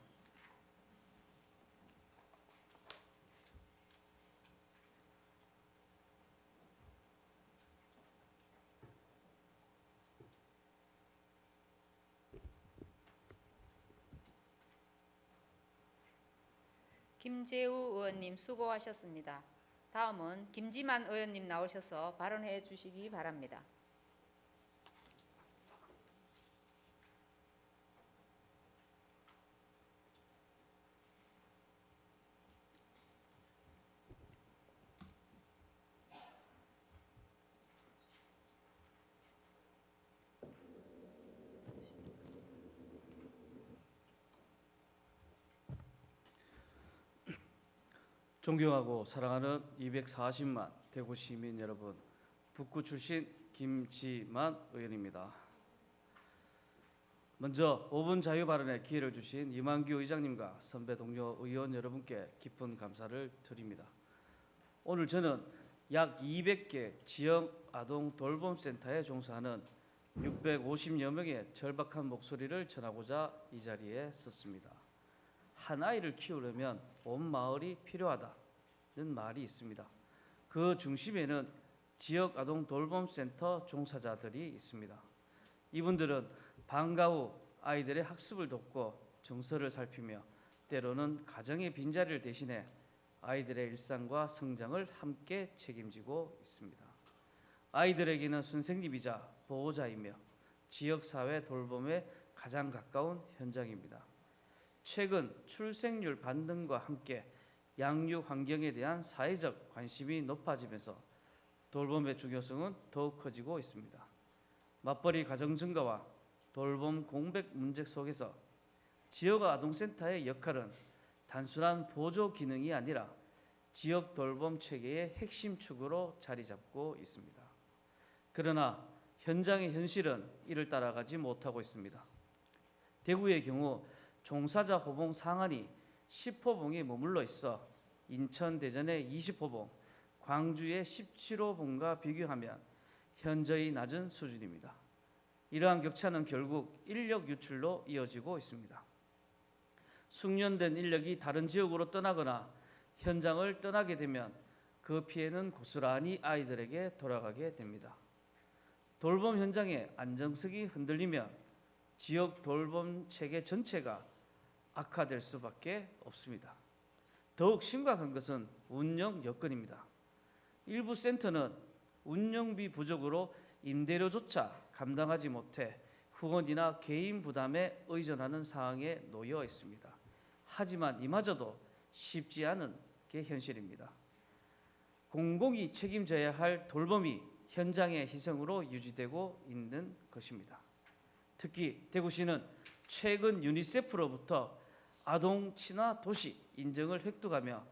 김재우 의원님 수고하셨습니다. 다음은 김지만 의원님 나오셔서 발언해 주시기 바랍니다. 존경하고 사랑하는 240만 대구 시민 여러분, 북구 출신 김지만 의원입니다. 먼저 5분 자유 발언의 기회를 주신 이만규 의장님과 선배 동료 의원 여러분께 깊은 감사를 드립니다. 오늘 저는 약 200개 지역 아동 돌봄센터에 종사하는 650여 명의 절박한 목소리를 전하고자 이 자리에 섰습니다. 한 아이를 키우려면 온 마을이 필요하다는 말이 있습니다. 그 중심에는 지역 아동 돌봄센터 종사자들이 있습니다. 이분들은 방과 후 아이들의 학습을 돕고 정서를 살피며 때로는 가정의 빈자리를 대신해 아이들의 일상과 성장을 함께 책임지고 있습니다. 아이들에게는 선생님이자 보호자이며 지역사회 돌봄에 가장 가까운 현장입니다. 최근 출생률 반등과 함께 양육 환경에 대한 사회적 관심이 높아지면서 돌봄의 중요성은 더욱 커지고 있습니다. 맞벌이 가정 증가와 돌봄 공백 문제 속에서 지역 아동센터의 역할은 단순한 보조 기능이 아니라 지역 돌봄 체계의 핵심 축으로 자리 잡고 있습니다. 그러나 현장의 현실은 이를 따라가지 못하고 있습니다. 대구의 경우 종사자 호봉 상한이 10호봉에 머물러 있어 인천, 대전의 20호봉, 광주의 17호봉과 비교하면 현저히 낮은 수준입니다. 이러한 격차는 결국 인력 유출로 이어지고 있습니다. 숙련된 인력이 다른 지역으로 떠나거나 현장을 떠나게 되면 그 피해는 고스란히 아이들에게 돌아가게 됩니다. 돌봄 현장의 안정성이 흔들리면 지역 돌봄 체계 전체가 악화될 수밖에 없습니다. 더욱 심각한 것은 운영 여건입니다. 일부 센터는 운영비 부족으로 임대료조차 감당하지 못해 후원이나 개인 부담에 의존하는 상황에 놓여 있습니다. 하지만 이마저도 쉽지 않은 게 현실입니다. 공공이 책임져야 할 돌봄이 현장의 희생으로 유지되고 있는 것입니다. 특히 대구시는 최근 유니세프로부터 아동 친화 도시 인정을 획득하며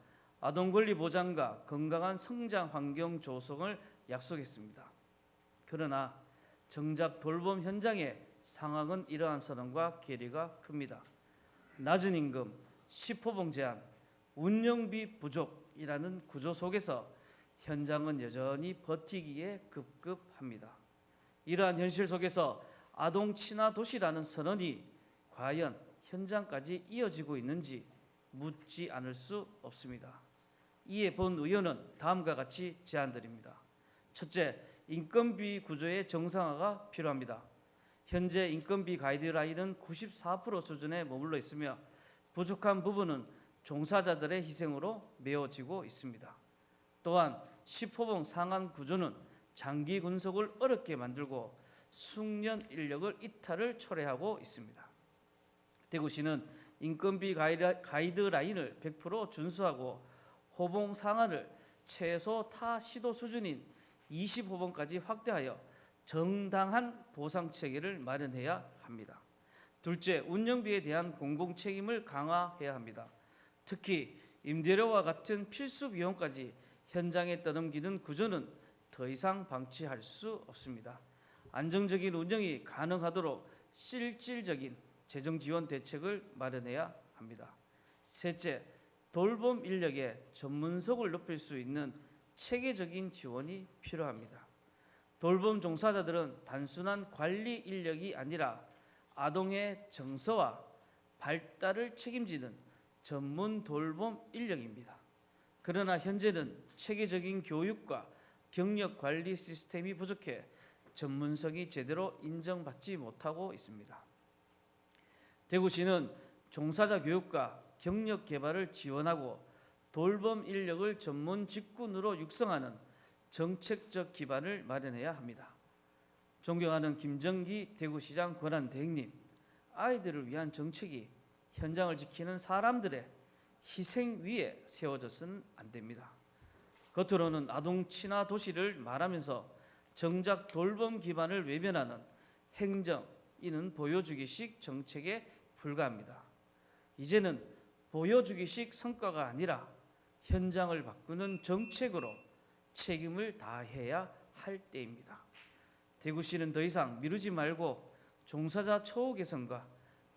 아동 권리 보장과 건강한 성장 환경 조성을 약속했습니다. 그러나 정작 돌봄 현장의 상황은 이러한 선언과 괴리가 큽니다. 낮은 임금, 10호봉 제한, 운영비 부족이라는 구조 속에서 현장은 여전히 버티기에 급급합니다. 이러한 현실 속에서 아동 친화 도시라는 선언이 과연 현장까지 이어지고 있는지 묻지 않을 수 없습니다. 이에 본 의원은 다음과 같이 제안드립니다. 첫째, 인건비 구조의 정상화가 필요합니다. 현재 인건비 가이드라인은 94% 수준에 머물러 있으며 부족한 부분은 종사자들의 희생으로 메워지고 있습니다. 또한 10호봉 상한 구조는 장기 군속을 어렵게 만들고 숙련 인력을 이탈을 초래하고 있습니다. 대구시는 인건비 가이드라인을 100% 준수하고 호봉 상한을 최소 타 시도 수준인 20호봉까지 확대하여 정당한 보상 체계를 마련해야 합니다. 둘째, 운영비에 대한 공공 책임을 강화해야 합니다. 특히 임대료와 같은 필수 비용까지 현장에 떠넘기는 구조는 더 이상 방치할 수 없습니다. 안정적인 운영이 가능하도록 실질적인 재정 지원 대책을 마련해야 합니다. 셋째, 돌봄 인력의 전문성을 높일 수 있는 체계적인 지원이 필요합니다. 돌봄 종사자들은 단순한 관리 인력이 아니라 아동의 정서와 발달을 책임지는 전문 돌봄 인력입니다. 그러나 현재는 체계적인 교육과 경력 관리 시스템이 부족해 전문성이 제대로 인정받지 못하고 있습니다. 대구시는 종사자 교육과 경력 개발을 지원하고 돌봄 인력을 전문 직군으로 육성하는 정책적 기반을 마련해야 합니다. 존경하는 김정기 대구시장 권한대행님, 아이들을 위한 정책이 현장을 지키는 사람들의 희생 위에 세워져서는 안 됩니다. 겉으로는 아동 친화 도시를 말하면서 정작 돌봄 기반을 외면하는 행정, 이는 보여주기식 정책에 불과합니다. 이제는 보여주기식 성과가 아니라 현장을 바꾸는 정책으로 책임을 다해야 할 때입니다. 대구시는 더 이상 미루지 말고 종사자 처우 개선과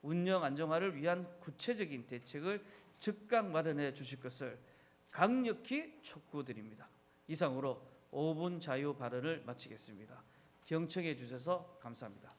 운영 안정화를 위한 구체적인 대책을 즉각 마련해 주실 것을 강력히 촉구드립니다. 이상으로 5분 자유 발언을 마치겠습니다. 경청해 주셔서 감사합니다.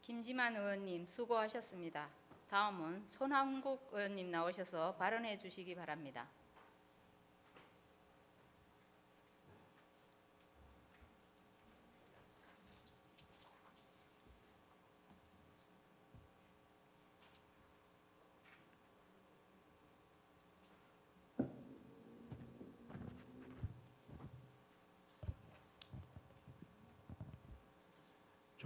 김지만 의원님 수고하셨습니다. 다음은 손한국 의원님 나오셔서 발언해 주시기 바랍니다.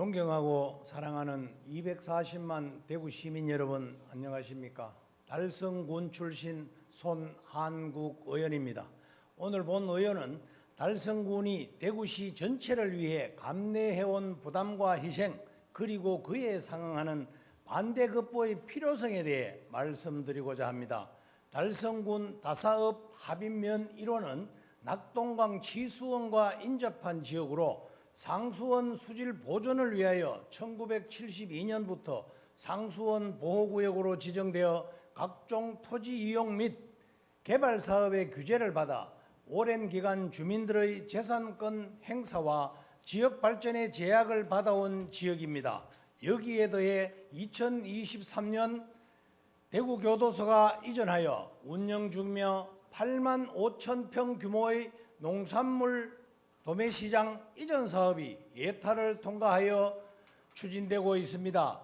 존경하고 사랑하는 240만 대구 시민 여러분, 안녕하십니까? 달성군 출신 손한국 의원입니다. 오늘 본 의원은 달성군이 대구시 전체를 위해 감내해온 부담과 희생, 그리고 그에 상응하는 반대급부의 필요성에 대해 말씀드리고자 합니다. 달성군 다사업 합인면 1호는 낙동강 지수원과 인접한 지역으로 상수원 수질 보존을 위하여 1972년부터 상수원 보호구역으로 지정되어 각종 토지 이용 및 개발 사업의 규제를 받아 오랜 기간 주민들의 재산권 행사와 지역 발전의 제약을 받아온 지역입니다. 여기에 더해 2023년 대구교도소가 이전하여 운영 중이며 8만 5천 평 규모의 농산물 도매시장 이전 사업이 예타를 통과하여 추진되고 있습니다.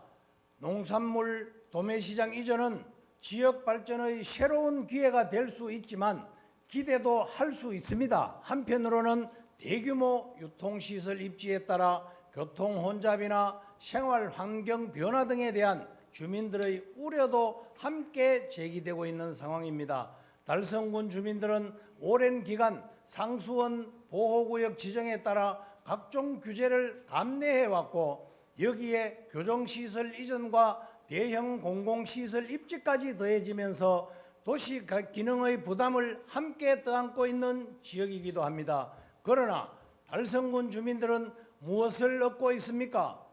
농산물 도매시장 이전은 지역 발전의 새로운 기회가 될 수 있지만 기대도 할 수 있습니다. 한편으로는 대규모 유통시설 입지에 따라 교통 혼잡이나 생활 환경 변화 등에 대한 주민들의 우려도 함께 제기되고 있는 상황입니다. 달성군 주민들은 오랜 기간 상수원 보호구역 지정에 따라 각종 규제를 감내해왔고 여기에 교정시설 이전과 대형 공공시설 입지까지 더해지면서 도시 기능의 부담을 함께 떠안고 있는 지역이기도 합니다. 그러나 달성군 주민들은 무엇을 얻고 있습니까?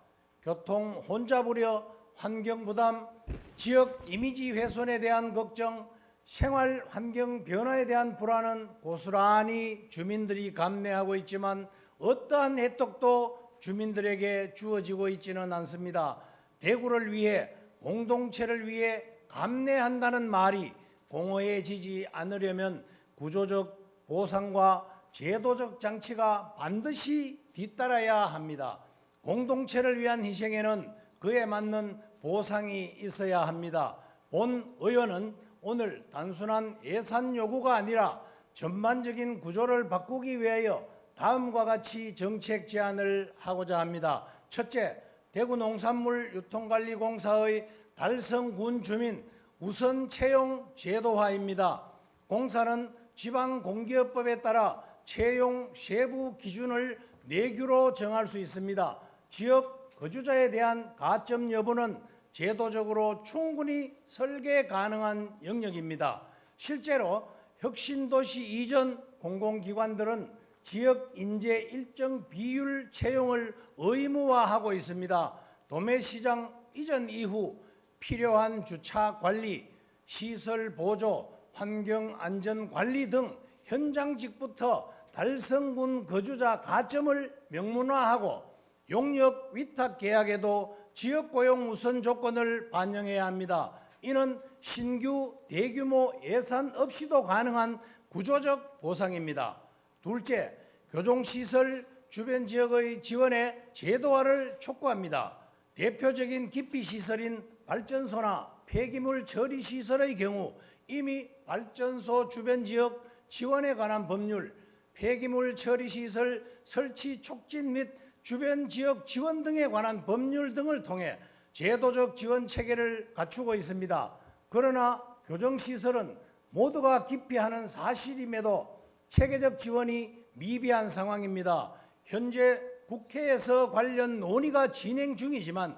교통 혼잡 우려, 환경 부담, 지역 이미지 훼손에 대한 걱정, 생활 환경 변화에 대한 불안은 고스란히 주민들이 감내하고 있지만 어떠한 혜택도 주민들에게 주어지고 있지는 않습니다. 대구를 위해, 공동체를 위해 감내한다는 말이 공허해지지 않으려면 구조적 보상과 제도적 장치가 반드시 뒤따라야 합니다. 공동체를 위한 희생에는 그에 맞는 보상이 있어야 합니다. 본 의원은 오늘 단순한 예산 요구가 아니라 전반적인 구조를 바꾸기 위하여 다음과 같이 정책 제안을 하고자 합니다. 첫째, 대구농산물유통관리공사의 달성군 주민 우선 채용 제도화입니다. 공사는 지방공기업법에 따라 채용 세부 기준을 내규로 정할 수 있습니다. 지역 거주자에 대한 가점 여부는 제도적으로 충분히 설계 가능한 영역입니다. 실제로 혁신도시 이전 공공기관들은 지역 인재 일정 비율 채용을 의무화하고 있습니다. 도매시장 이전 이후 필요한 주차 관리, 시설 보조, 환경 안전 관리 등 현장직부터 달성군 거주자 가점을 명문화하고 용역 위탁 계약에도 지역 고용 우선 조건을 반영해야 합니다. 이는 신규 대규모 예산 없이도 가능한 구조적 보상입니다. 둘째, 교정시설 주변 지역의 지원에 제도화를 촉구합니다. 대표적인 기피시설인 발전소나 폐기물 처리시설의 경우 이미 발전소 주변 지역 지원에 관한 법률, 폐기물 처리시설 설치 촉진 및 주변 지역 지원 등에 관한 법률 등을 통해 제도적 지원 체계를 갖추고 있습니다. 그러나 교정시설은 모두가 기피하는 사실임에도 체계적 지원이 미비한 상황입니다. 현재 국회에서 관련 논의가 진행 중이지만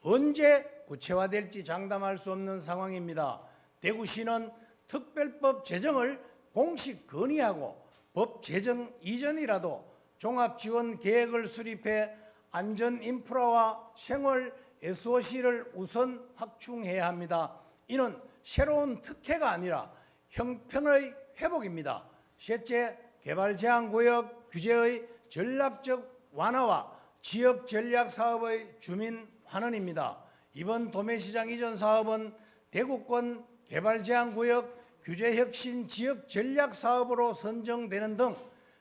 언제 구체화될지 장담할 수 없는 상황입니다. 대구시는 특별법 제정을 공식 건의하고 법 제정 이전이라도 종합지원 계획을 수립해 안전 인프라와 생활 SOC를 우선 확충해야 합니다. 이는 새로운 특혜가 아니라 형평의 회복입니다. 셋째, 개발 제한 구역 규제의 전략적 완화와 지역 전략 사업의 주민 환원입니다. 이번 도매시장 이전 사업은 대구권 개발 제한 구역 규제 혁신 지역 전략 사업으로 선정되는 등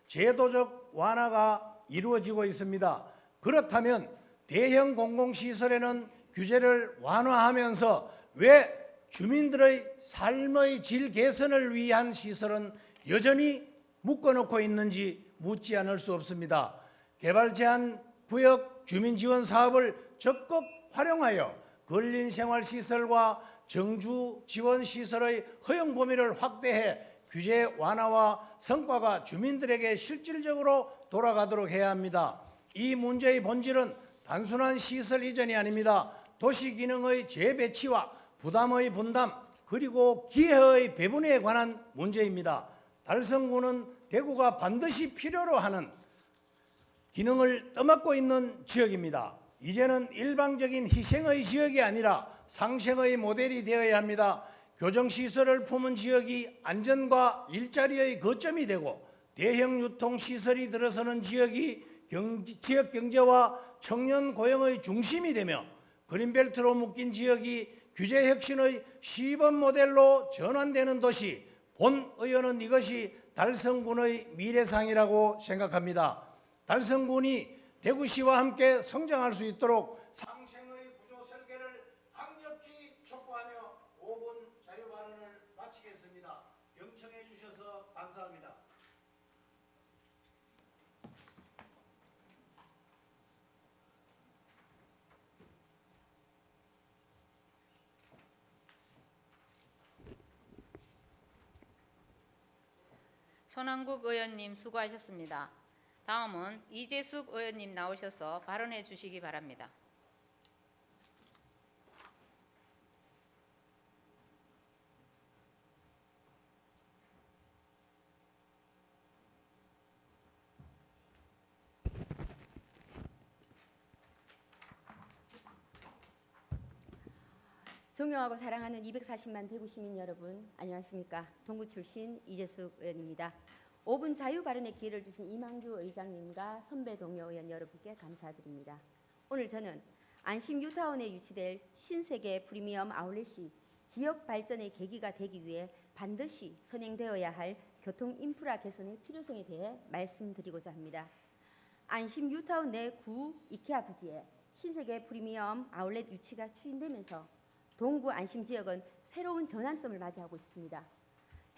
제도적 완화가 이루어지고 있습니다. 그렇다면 대형 공공시설에는 규제를 완화하면서 왜 주민들의 삶의 질 개선을 위한 시설은 여전히 묶어놓고 있는지 묻지 않을 수 없습니다. 개발 제한 구역 주민 지원 사업을 적극 활용하여 근린생활시설과 정주 지원 시설의 허용 범위를 확대해 규제 완화와 성과가 주민들에게 실질적으로 돌아가도록 해야 합니다. 이 문제의 본질은 단순한 시설 이전이 아닙니다. 도시 기능의 재배치와 부담의 분담 그리고 기회의 배분에 관한 문제입니다. 달성구는 대구가 반드시 필요로 하는 기능을 떠맡고 있는 지역입니다. 이제는 일방적인 희생의 지역이 아니라 상생의 모델이 되어야 합니다. 교정시설을 품은 지역이 안전과 일자리의 거점이 되고 대형 유통시설이 들어서는 지역이 지역 경제와 청년 고용의 중심이 되며 그린벨트로 묶인 지역이 규제 혁신의 시범 모델로 전환되는 도시. 본 의원은 이것이 달성군의 미래상이라고 생각합니다. 달성군이 대구시와 함께 성장할 수 있도록 상생의 구조 설계를 강력히 촉구하며 5분 자유 발언을 마치겠습니다. 경청해 주셔서 감사합니다. 손한국 의원님 수고하셨습니다. 다음은 이재숙 의원님 나오셔서 발언해 주시기 바랍니다. 존경하고 사랑하는 240만 대구 시민 여러분, 안녕하십니까? 동구 출신 이재숙 의원입니다. 5분 자유 발언의 기회를 주신 이만규 의장님과 선배 동료 의원 여러분께 감사드립니다. 오늘 저는 안심 뉴타운에 유치될 신세계 프리미엄 아울렛이 지역 발전의 계기가 되기 위해 반드시 선행되어야 할 교통 인프라 개선의 필요성에 대해 말씀드리고자 합니다. 안심 뉴타운 내 구 이케아 부지에 신세계 프리미엄 아울렛 유치가 추진되면서 동구 안심 지역은 새로운 전환점을 맞이하고 있습니다.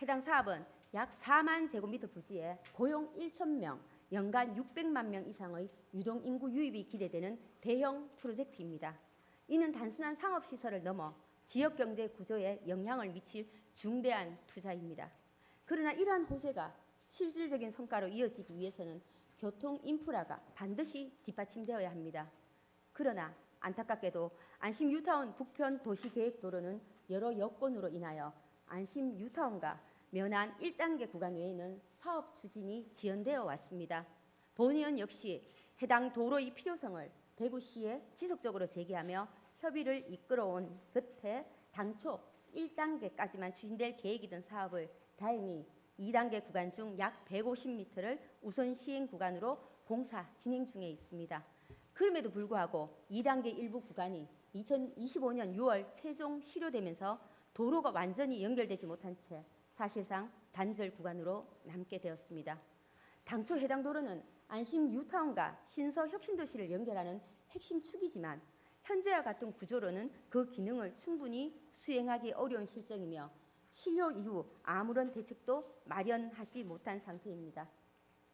해당 사업은 약 4만 제곱미터 부지에 고용 1,000명, 연간 600만 명 이상의 유동 인구 유입이 기대되는 대형 프로젝트입니다. 이는 단순한 상업시설을 넘어 지역 경제 구조에 영향을 미칠 중대한 투자입니다. 그러나 이러한 호재가 실질적인 성과로 이어지기 위해서는 교통 인프라가 반드시 뒷받침되어야 합니다. 그러나 안타깝게도 안심 뉴타운 북편 도시계획도로는 여러 여건으로 인하여 안심 뉴타운과 면안 1단계 구간 외에는 사업 추진이 지연되어 왔습니다. 본 의원 역시 해당 도로의 필요성을 대구시에 지속적으로 제기하며 협의를 이끌어온 끝에 당초 1단계까지만 추진될 계획이던 사업을 다행히 2단계 구간 중 약 150m를 우선 시행 구간으로 공사 진행 중에 있습니다. 그럼에도 불구하고 2단계 일부 구간이 2025년 6월 최종 실효되면서 도로가 완전히 연결되지 못한 채 사실상 단절 구간으로 남게 되었습니다. 당초 해당 도로는 안심 뉴타운과 신서 혁신도시를 연결하는 핵심 축이지만 현재와 같은 구조로는 그 기능을 충분히 수행하기 어려운 실정이며 실효 이후 아무런 대책도 마련하지 못한 상태입니다.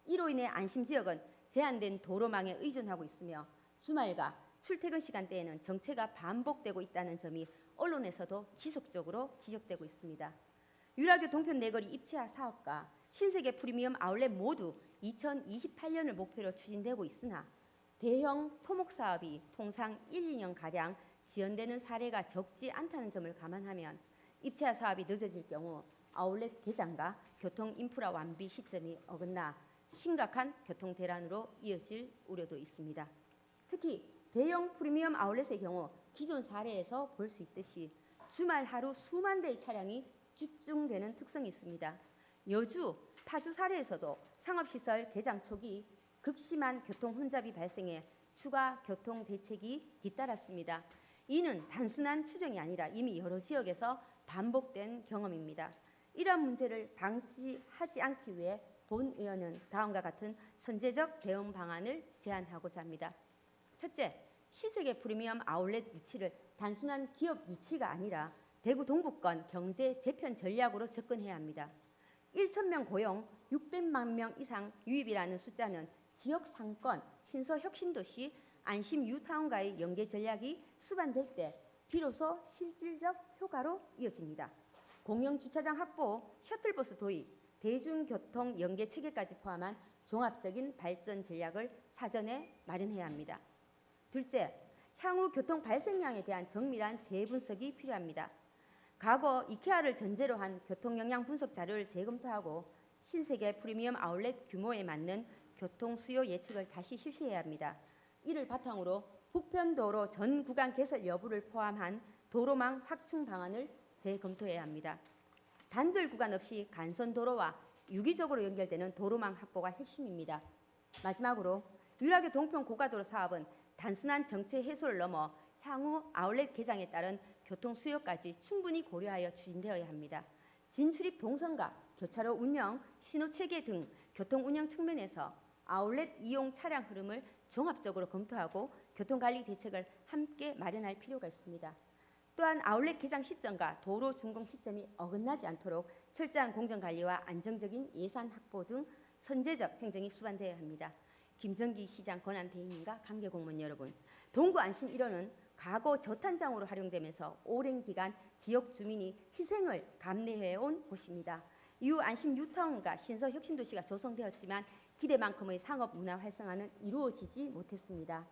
이로 인해 안심 지역은 제한된 도로망에 의존하고 있으며 주말과 출퇴근 시간대에는 정체가 반복되고 있다는 점이 언론에서도 지속적으로 지적되고 있습니다. 유라교 동편 내거리 입체화 사업과 신세계 프리미엄 아울렛 모두 2028년을 목표로 추진되고 있으나 대형 토목 사업이 통상 1, 2년가량 지연되는 사례가 적지 않다는 점을 감안하면 입체화 사업이 늦어질 경우 아울렛 개장과 교통 인프라 완비 시점이 어긋나 심각한 교통 대란으로 이어질 우려도 있습니다. 특히 대형 프리미엄 아울렛의 경우 기존 사례에서 볼 수 있듯이 주말 하루 수만 대의 차량이 집중되는 특성이 있습니다. 여주, 파주 사례에서도 상업시설 개장 초기 극심한 교통 혼잡이 발생해 추가 교통 대책이 뒤따랐습니다. 이는 단순한 추정이 아니라 이미 여러 지역에서 반복된 경험입니다. 이러한 문제를 방치하지 않기 위해 본 의원은 다음과 같은 선제적 대응 방안을 제안하고자 합니다. 첫째, 신세계 프리미엄 아울렛 유치를 단순한 기업 유치가 아니라 대구 동부권 경제 재편 전략으로 접근해야 합니다. 1,000명 고용, 600만 명 이상 유입이라는 숫자는 지역 상권, 신서혁신도시, 안심 뉴타운과의 연계 전략이 수반될 때 비로소 실질적 효과로 이어집니다. 공영주차장 확보, 셔틀버스 도입, 대중교통 연계 체계까지 포함한 종합적인 발전 전략을 사전에 마련해야 합니다. 둘째, 향후 교통 발생량에 대한 정밀한 재분석이 필요합니다. 과거 이케아를 전제로 한 교통 영향 분석 자료를 재검토하고 신세계 프리미엄 아울렛 규모에 맞는 교통 수요 예측을 다시 실시해야 합니다. 이를 바탕으로 북편도로 전 구간 개설 여부를 포함한 도로망 확충 방안을 재검토해야 합니다. 단절 구간 없이 간선도로와 유기적으로 연결되는 도로망 확보가 핵심입니다. 마지막으로 유라교 동편 고가도로 사업은 단순한 정체 해소를 넘어 향후 아울렛 개장에 따른 교통 수요까지 충분히 고려하여 추진되어야 합니다. 진출입 동선과 교차로 운영, 신호 체계 등 교통 운영 측면에서 아울렛 이용 차량 흐름을 종합적으로 검토하고 교통관리 대책을 함께 마련할 필요가 있습니다. 또한 아울렛 개장 시점과 도로 준공 시점이 어긋나지 않도록 철저한 공정관리와 안정적인 예산 확보 등 선제적 행정이 수반되어야 합니다. 김정기 시장 권한대행님과 관계공무원 여러분, 동구 안심 1호는 과거 저탄장으로 활용되면서 오랜 기간 지역 주민이 희생을 감내해온 곳입니다. 이후 안심 뉴타운과 신서혁신도시가 조성되었지만 기대만큼의 상업 문화 활성화는 이루어지지 못했습니다.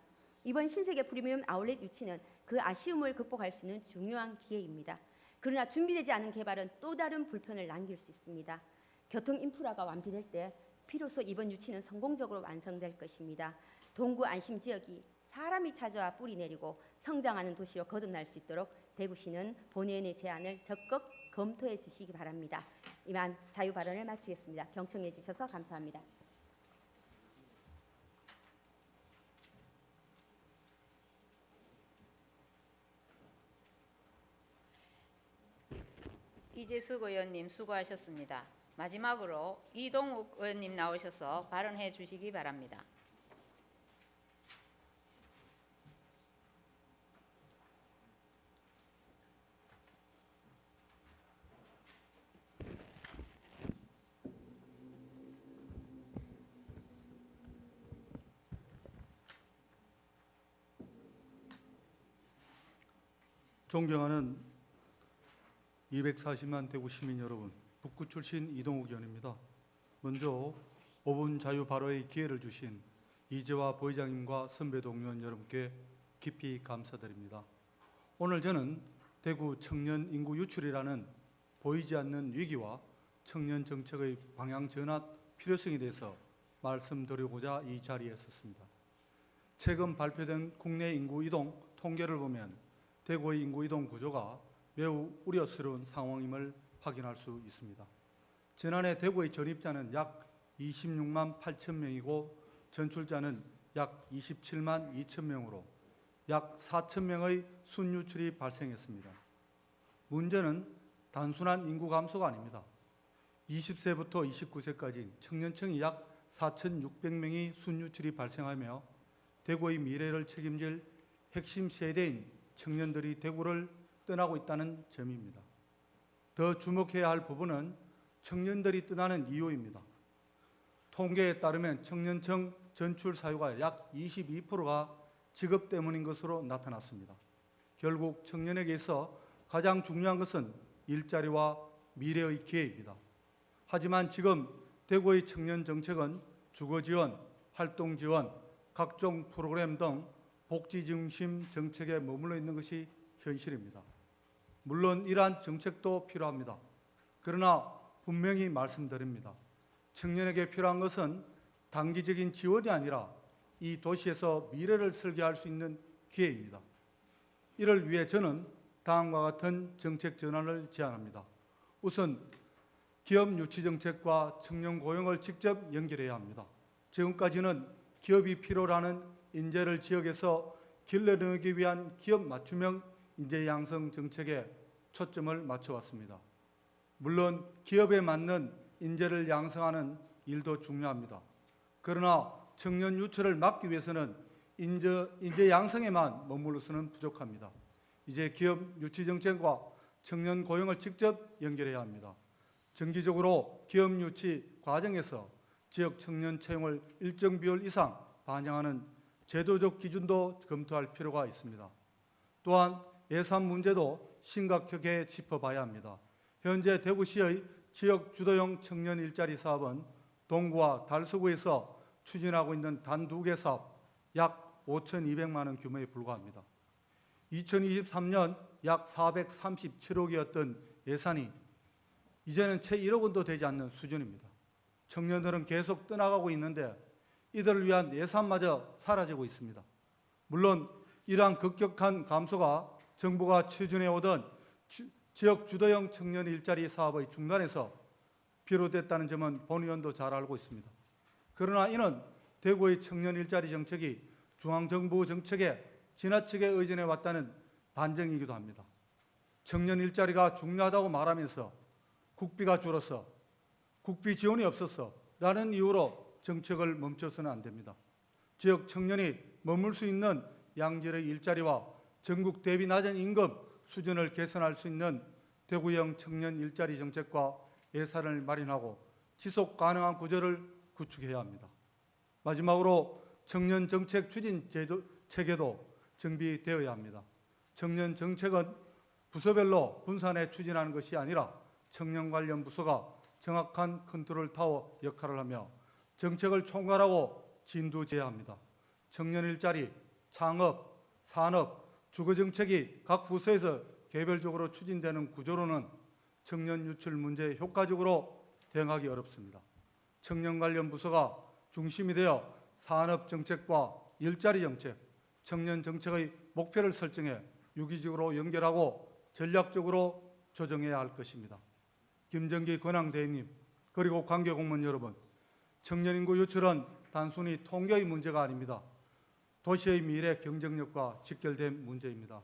이번 신세계 프리미엄 아울렛 유치는 그 아쉬움을 극복할 수 있는 중요한 기회입니다. 그러나 준비되지 않은 개발은 또 다른 불편을 남길 수 있습니다. 교통 인프라가 완비될 때 비로소 이번 유치는 성공적으로 완성될 것입니다. 동구 안심 지역이 사람이 찾아와 뿌리 내리고 성장하는 도시로 거듭날 수 있도록 대구시는 본의원의 제안을 적극 검토해 주시기 바랍니다. 이만 자유 발언을 마치겠습니다. 경청해 주셔서 감사합니다. 이재숙 의원님 수고하셨습니다. 마지막으로 이동욱 의원님 나오셔서 발언해 주시기 바랍니다. 존경하는 240만 대구 시민 여러분, 북구 출신 이동욱 의원입니다. 먼저 5분 자유 발언의 기회를 주신 이재화 부회장님과 선배 동료원 여러분께 깊이 감사드립니다. 오늘 저는 대구 청년 인구 유출이라는 보이지 않는 위기와 청년 정책의 방향 전환 필요성에 대해서 말씀드리고자 이 자리에 섰습니다. 최근 발표된 국내 인구 이동 통계를 보면 대구의 인구 이동 구조가 매우 우려스러운 상황임을 확인할 수 있습니다. 지난해 대구의 전입자는 약 26만 8천 명이고 전출자는 약 27만 2천 명으로 약 4천 명의 순유출이 발생했습니다. 문제는 단순한 인구 감소가 아닙니다. 20세부터 29세까지 청년층이 약 4,600명이 순유출이 발생하며 대구의 미래를 책임질 핵심 세대인 청년들이 대구를 떠나고 있다는 점입니다. 더 주목해야 할 부분은 청년들이 떠나는 이유입니다. 통계에 따르면 청년층 전출 사유가 약 22%가 직업 때문인 것으로 나타났습니다. 결국 청년에게서 가장 중요한 것은 일자리와 미래의 기회입니다. 하지만 지금 대구의 청년 정책은 주거 지원, 활동 지원, 각종 프로그램 등 복지 중심 정책에 머물러 있는 것이 현실입니다. 물론 이러한 정책도 필요합니다. 그러나 분명히 말씀드립니다. 청년에게 필요한 것은 단기적인 지원이 아니라 이 도시에서 미래를 설계할 수 있는 기회입니다. 이를 위해 저는 다음과 같은 정책 전환을 제안합니다. 우선 기업 유치 정책과 청년 고용을 직접 연결해야 합니다. 지금까지는 기업이 필요로 하는 인재를 지역에서 길러내기 위한 기업 맞춤형 인재 양성 정책에 초점을 맞춰왔습니다. 물론 기업에 맞는 인재를 양성하는 일도 중요합니다. 그러나 청년 유출을 막기 위해서는 인재 양성에만 머물러서는 부족합니다. 이제 기업 유치 정책과 청년 고용을 직접 연결해야 합니다. 정기적으로 기업 유치 과정에서 지역 청년 채용을 일정 비율 이상 반영하는 제도적 기준도 검토할 필요가 있습니다. 또한 예산 문제도 심각하게 짚어봐야 합니다. 현재 대구시의 지역 주도형 청년 일자리 사업은 동구와 달서구에서 추진하고 있는 단 2개 사업 약 5,200만 원 규모에 불과합니다. 2023년 약 437억이었던 예산이 이제는 채 1억 원도 되지 않는 수준입니다. 청년들은 계속 떠나가고 있는데 이들을 위한 예산마저 사라지고 있습니다. 물론 이러한 급격한 감소가 정부가 추진해오던 지역 주도형 청년 일자리 사업의 중단에서 비롯됐다는 점은 본 의원도 잘 알고 있습니다. 그러나 이는 대구의 청년 일자리 정책이 중앙정부 정책에 지나치게 의존해 왔다는 반증이기도 합니다. 청년 일자리가 중요하다고 말하면서 국비가 줄어서 국비 지원이 없어서 라는 이유로 정책을 멈춰서는 안 됩니다. 지역 청년이 머물 수 있는 양질의 일자리와 전국 대비 낮은 임금 수준을 개선할 수 있는 대구형 청년 일자리 정책과 예산을 마련하고 지속 가능한 구조를 구축해야 합니다. 마지막으로 청년 정책 추진 체계도 정비되어야 합니다. 청년 정책은 부서별로 분산해 추진하는 것이 아니라 청년 관련 부서가 정확한 컨트롤 타워 역할을 하며 정책을 총괄하고 진두지어야 합니다. 청년 일자리, 창업, 산업, 주거 정책이 각 부서에서 개별적으로 추진되는 구조로는 청년 유출 문제에 효과적으로 대응하기 어렵습니다. 청년 관련 부서가 중심이 되어 산업 정책과 일자리 정책, 청년 정책의 목표를 설정해 유기적으로 연결하고 전략적으로 조정해야 할 것입니다. 김정기 권한대행님 그리고 관계 공무원 여러분, 청년 인구 유출은 단순히 통계의 문제가 아닙니다. 도시의 미래 경쟁력과 직결된 문제입니다.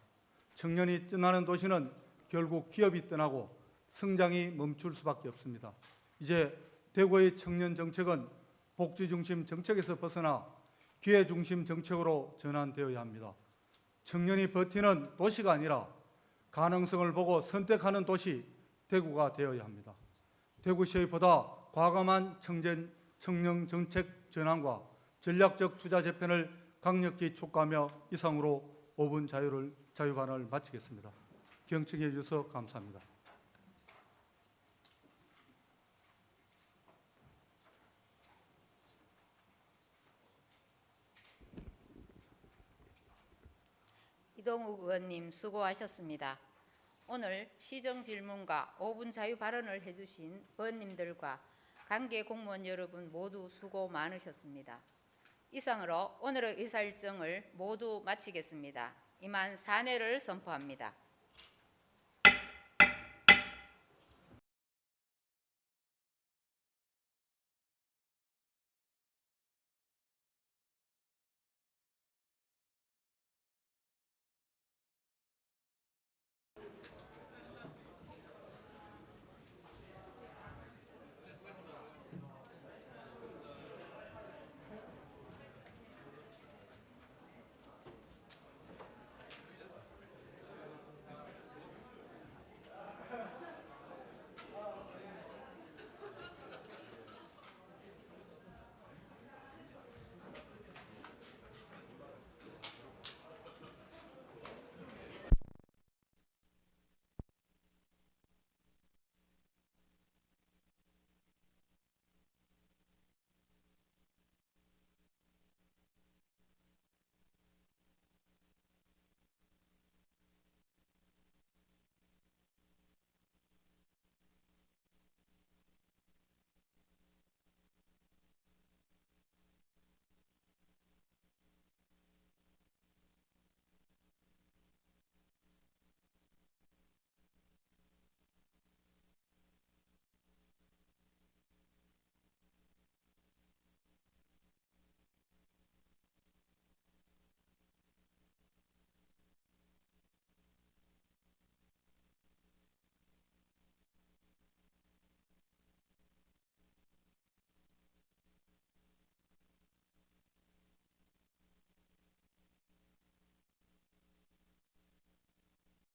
청년이 떠나는 도시는 결국 기업이 떠나고 성장이 멈출 수밖에 없습니다. 이제 대구의 청년 정책은 복지 중심 정책에서 벗어나 기회 중심 정책으로 전환되어야 합니다. 청년이 버티는 도시가 아니라 가능성을 보고 선택하는 도시 대구가 되어야 합니다. 대구시의 보다 과감한 청년 정책 전환과 전략적 투자 재편을 강력히 촉구하며 이상으로 5분 자유 발언을 마치겠습니다. 경청해 주셔서 감사합니다. 이동욱 의원님 수고하셨습니다. 오늘 시정 질문과 5분 자유 발언을 해주신 의원님들과 관계 공무원 여러분 모두 수고 많으셨습니다. 이상으로 오늘의 의사일정을 모두 마치겠습니다. 이만 사내를 선포합니다.